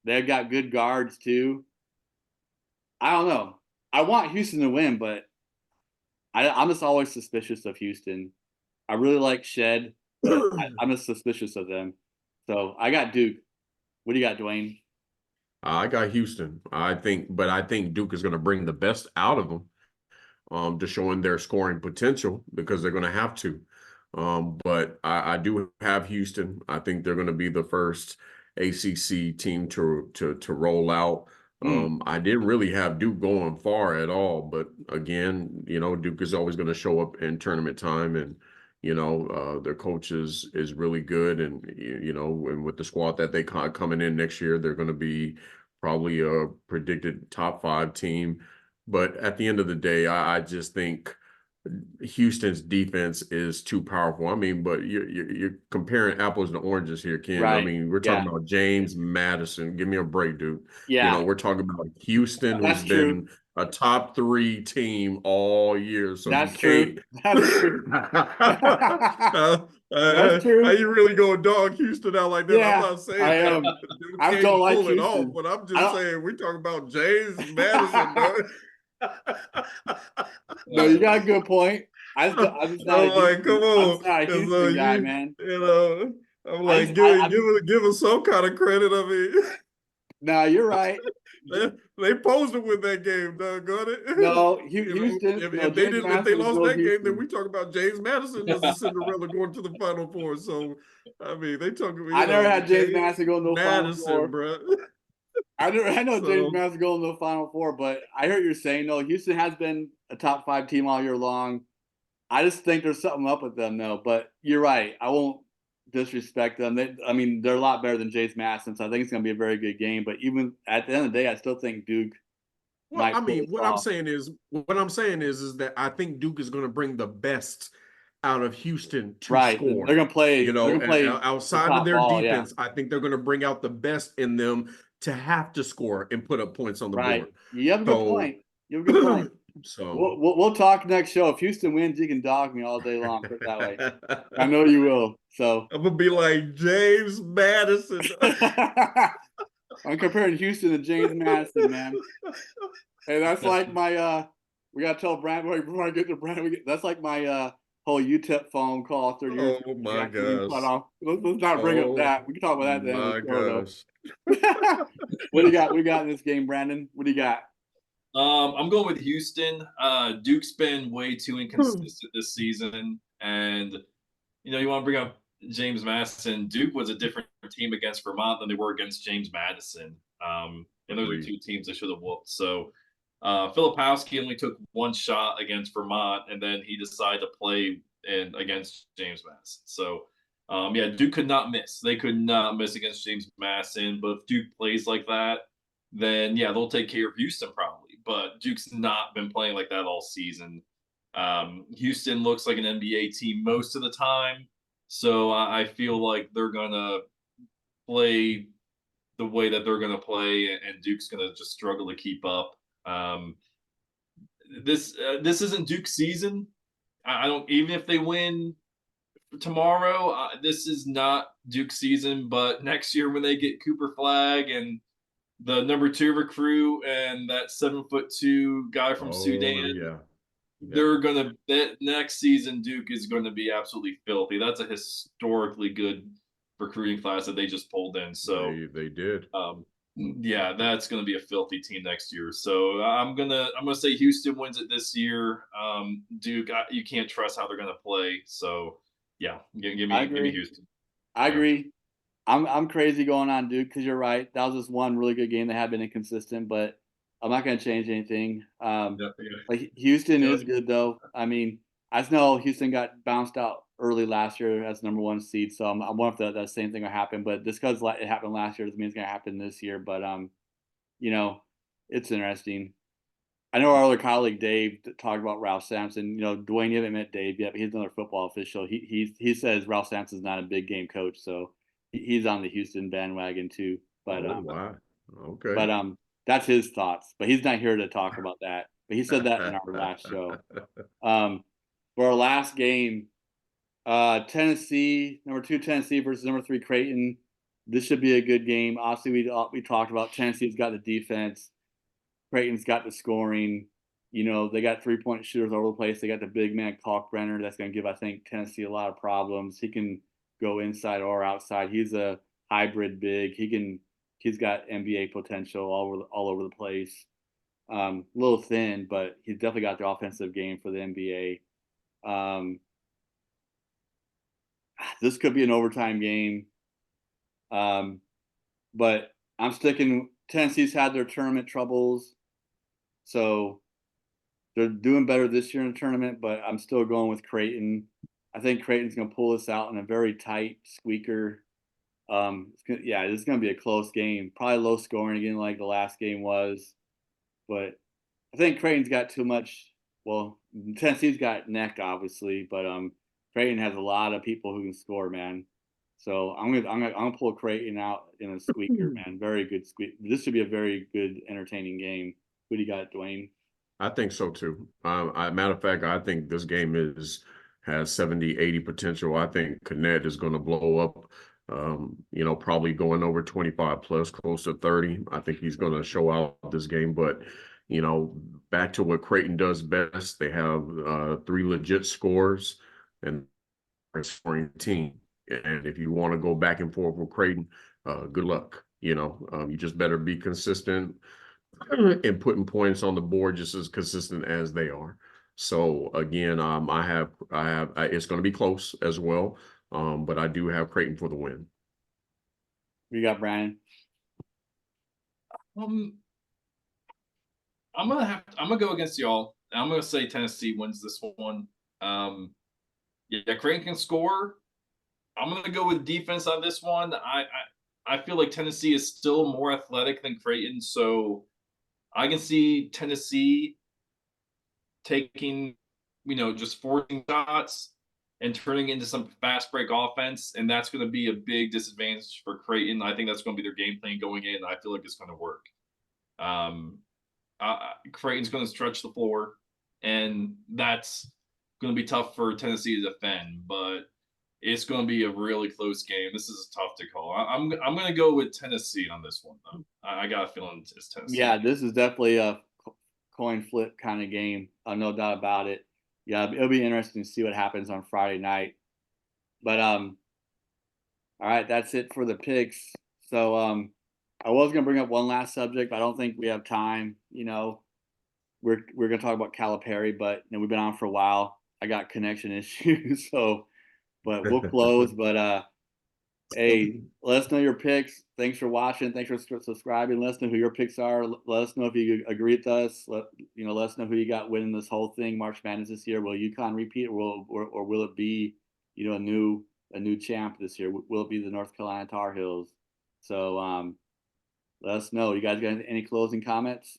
They've got good guards too. I don't know. I want Houston to win, but I'm just always suspicious of Houston. I really like Shed, but I'm just suspicious of them. So I got Duke. What do you got, Duwayne?
I got Houston. I think Duke is going to bring the best out of them, to showing their scoring potential because they're going to have to. But I do have Houston. I think they're going to be the first ACC team to roll out. I didn't really have Duke going far at all, but again, Duke is always going to show up in tournament time, and their coach is really good, and and with the squad that they coming in next year, they're going to be probably a predicted top 5 team. But at the end of the day, I just think Houston's defense is too powerful. I mean, but you're comparing apples to oranges here, Ken.
Right.
I mean, we're talking about James Madison. Give me a break, dude.
Yeah.
We're talking about Houston,
That's
who's
true.
been a top 3 team all year. So
That's true. That's true. That's true.
Are you really going dog Houston out like that?
Yeah,
I'm not saying
I
that
am.
Dude
I
can't
don't like
pull it
Houston.
off, but I'm just saying we're talking about James Madison, dog.
No, you got a good point. I'm just not
I'm like, come on.
I'm not a Houston guy, man.
I'm like, give us some kind of credit. I mean,
no, you're right.
they posed to win that game, doggone it.
No, Houston.
If they lost that game, then we talk about James Madison as the Cinderella going to the Final Four. So, I mean, they talk.
I never had James Madison going to the Final Four,
bro.
I know James Madison going to the Final Four, but I heard you're saying no. Houston has been a top 5 team all year long. I just think there's something up with them, though. But you're right. I won't disrespect them. They're a lot better than James Madison, so I think it's going to be a very good game. But even at the end of the day, I still think Duke.
Well, I mean, what I'm saying is that I think Duke is going to bring the best out of Houston to score.
They're going to play.
Outside of their defense, I think they're going to bring out the best in them to have to score and put up points on the board.
You have a good point. You have a good point. So we'll talk next show. If Houston wins, you can dog me all day long. Put it that way. I know you will. So
I'm gonna be like James Madison.
I'm comparing Houston to James Madison, man. Hey, that's like my we gotta tell Brandon before I get to Brandon. That's like my whole UTEP phone call 30 years.
Oh my gosh.
Let's not bring up that. We can talk about that then.
My gosh.
What do you got? What do you got in this game, Brandon? What do you got?
I'm going with Houston. Duke's been way too inconsistent this season, and you want to bring up James Madison. Duke was a different team against Vermont than they were against James Madison, and those are 2 teams they should have whooped. So Filipowski only took 1 shot against Vermont, and then he decided to play against James Madison. So Duke could not miss. They could not miss against James Madison. But if Duke plays like that, then they'll take care of Houston probably. But Duke's not been playing like that all season. Houston looks like an NBA team most of the time. So I feel like they're going to play the way that they're going to play, and Duke's going to just struggle to keep up. This isn't Duke's season. I don't, even if they win tomorrow, this is not Duke season, but next year when they get Cooper Flag and the #2 recruit and that 7'2" guy from
Oh,
Sudan,
yeah.
they're gonna that next season Duke is going to be absolutely filthy. That's a historically good recruiting class that they just pulled in. So
They did.
yeah, that's going to be a filthy team next year. So I'm gonna say Houston wins it this year. Duke, you can't trust how they're going to play. So yeah, give
I
me
agree.
Houston.
I
Yeah.
agree. I'm crazy going on Duke because you're right. That was just one really good game. They have been inconsistent, but I'm not going to change anything.
Yeah, yeah.
Like Houston
Yeah.
is good though. I mean, I just know Houston got bounced out early last year as #1 seed, so I'm wondering if that same thing will happen. But just because it happened last year doesn't mean it's going to happen this year. But you know, it's interesting. I know our other colleague Dave talked about Ralph Sampson. Duwayne, you haven't met Dave yet, but he's another football official. He says Ralph Sampson's not a big game coach, so he's on the Houston bandwagon too. But
Oh, wow. Okay.
but that's his thoughts. But he's not here to talk about that. But he said that in our last show. For our last game, Tennessee, #2 Tennessee versus #3 Creighton. This should be a good game. Obviously, we talked about Tennessee's got the defense. Creighton's got the scoring. They got 3-point shooters all over the place. They got the big man Kalkbrenner. That's going to give, I think, Tennessee a lot of problems. He can go inside or outside. He's a hybrid big. He's got NBA potential all over the place. A little thin, but he's definitely got the offensive game for the NBA. This could be an overtime game. But I'm sticking. Tennessee's had their tournament troubles, so they're doing better this year in the tournament. But I'm still going with Creighton. I think Creighton's going to pull this out in a very tight squeaker. This is going to be a close game, probably low scoring again, like the last game was. But I think Creighton's got too much. Well, Tennessee's got neck, obviously, but Creighton has a lot of people who can score, man. So I'm gonna pull Creighton out in a squeaker, man. Very good squeak. This should be a very good, entertaining game. Who do you got, Duwayne?
I think so too. Matter of fact, I think this game has 70, 80 potential. I think Connect is going to blow up. Probably going over 25 plus, close to 30. I think he's going to show out this game. But back to what Creighton does best, they have 3 legit scores and a scoring team. And if you want to go back and forth with Creighton, good luck. You just better be consistent and putting points on the board just as consistent as they are. So again, it's going to be close as well, but I do have Creighton for the win.
You got Brian.
I'm gonna go against y'all. I'm gonna say Tennessee wins this one. Yeah, Creighton can score. I'm gonna go with defense on this one. I feel like Tennessee is still more athletic than Creighton, so I can see Tennessee taking, just forcing shots and turning into some fast break offense, and that's going to be a big disadvantage for Creighton. I think that's going to be their game plan going in. I feel like it's going to work. Creighton's going to stretch the floor, and that's going to be tough for Tennessee to defend, but it's going to be a really close game. This is tough to call. I'm going to go with Tennessee on this one, though. I got a feeling it's Tennessee.
Yeah, this is definitely a coin flip kind of game. No doubt about it. Yeah, it'll be interesting to see what happens on Friday night. But all right, that's it for the picks. So I was gonna bring up one last subject, but I don't think we have time. We're gonna talk about Calipari, but we've been on for a while. I got connection issues, so but we'll close. But hey, let us know your picks. Thanks for watching. Thanks for subscribing. Let us know who your picks are. Let us know if you agree with us. Let us know who you got winning this whole thing, March Madness this year. Will UConn repeat, or will it be a new champ this year? Will it be the North Carolina Tar Heels? So let us know. You guys got any closing comments?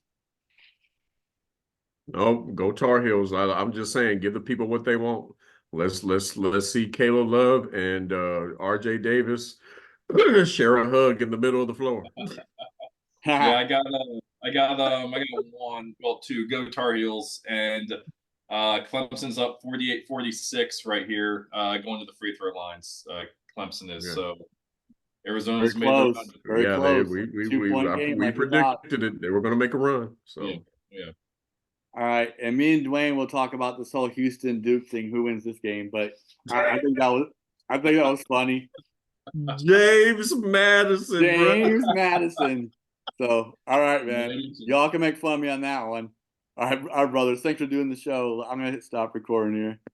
No, go Tar Heels. I'm just saying, give the people what they want. Let's see Kayla Love and RJ Davis share a hug in the middle of the floor.
Yeah, I got one, well, two, go Tar Heels, and Clemson's up 48-46 right here, going to the free throw lines. Clemson is.
Yeah.
So
Very
Arizona's made their
close.
run.
Very
Yeah,
close.
we
2-point game,
we
like we thought.
predicted it. They were going to make a run. So
Yeah, yeah.
All right, and me and Duwayne will talk about this whole Houston Duke thing. Who wins this game? But I think that was funny.
James Madison,
James
bro.
Madison. So, all right, man. Y'all can make fun of me on that one. All right, brothers. Thanks for doing the show. I'm gonna hit stop recording here.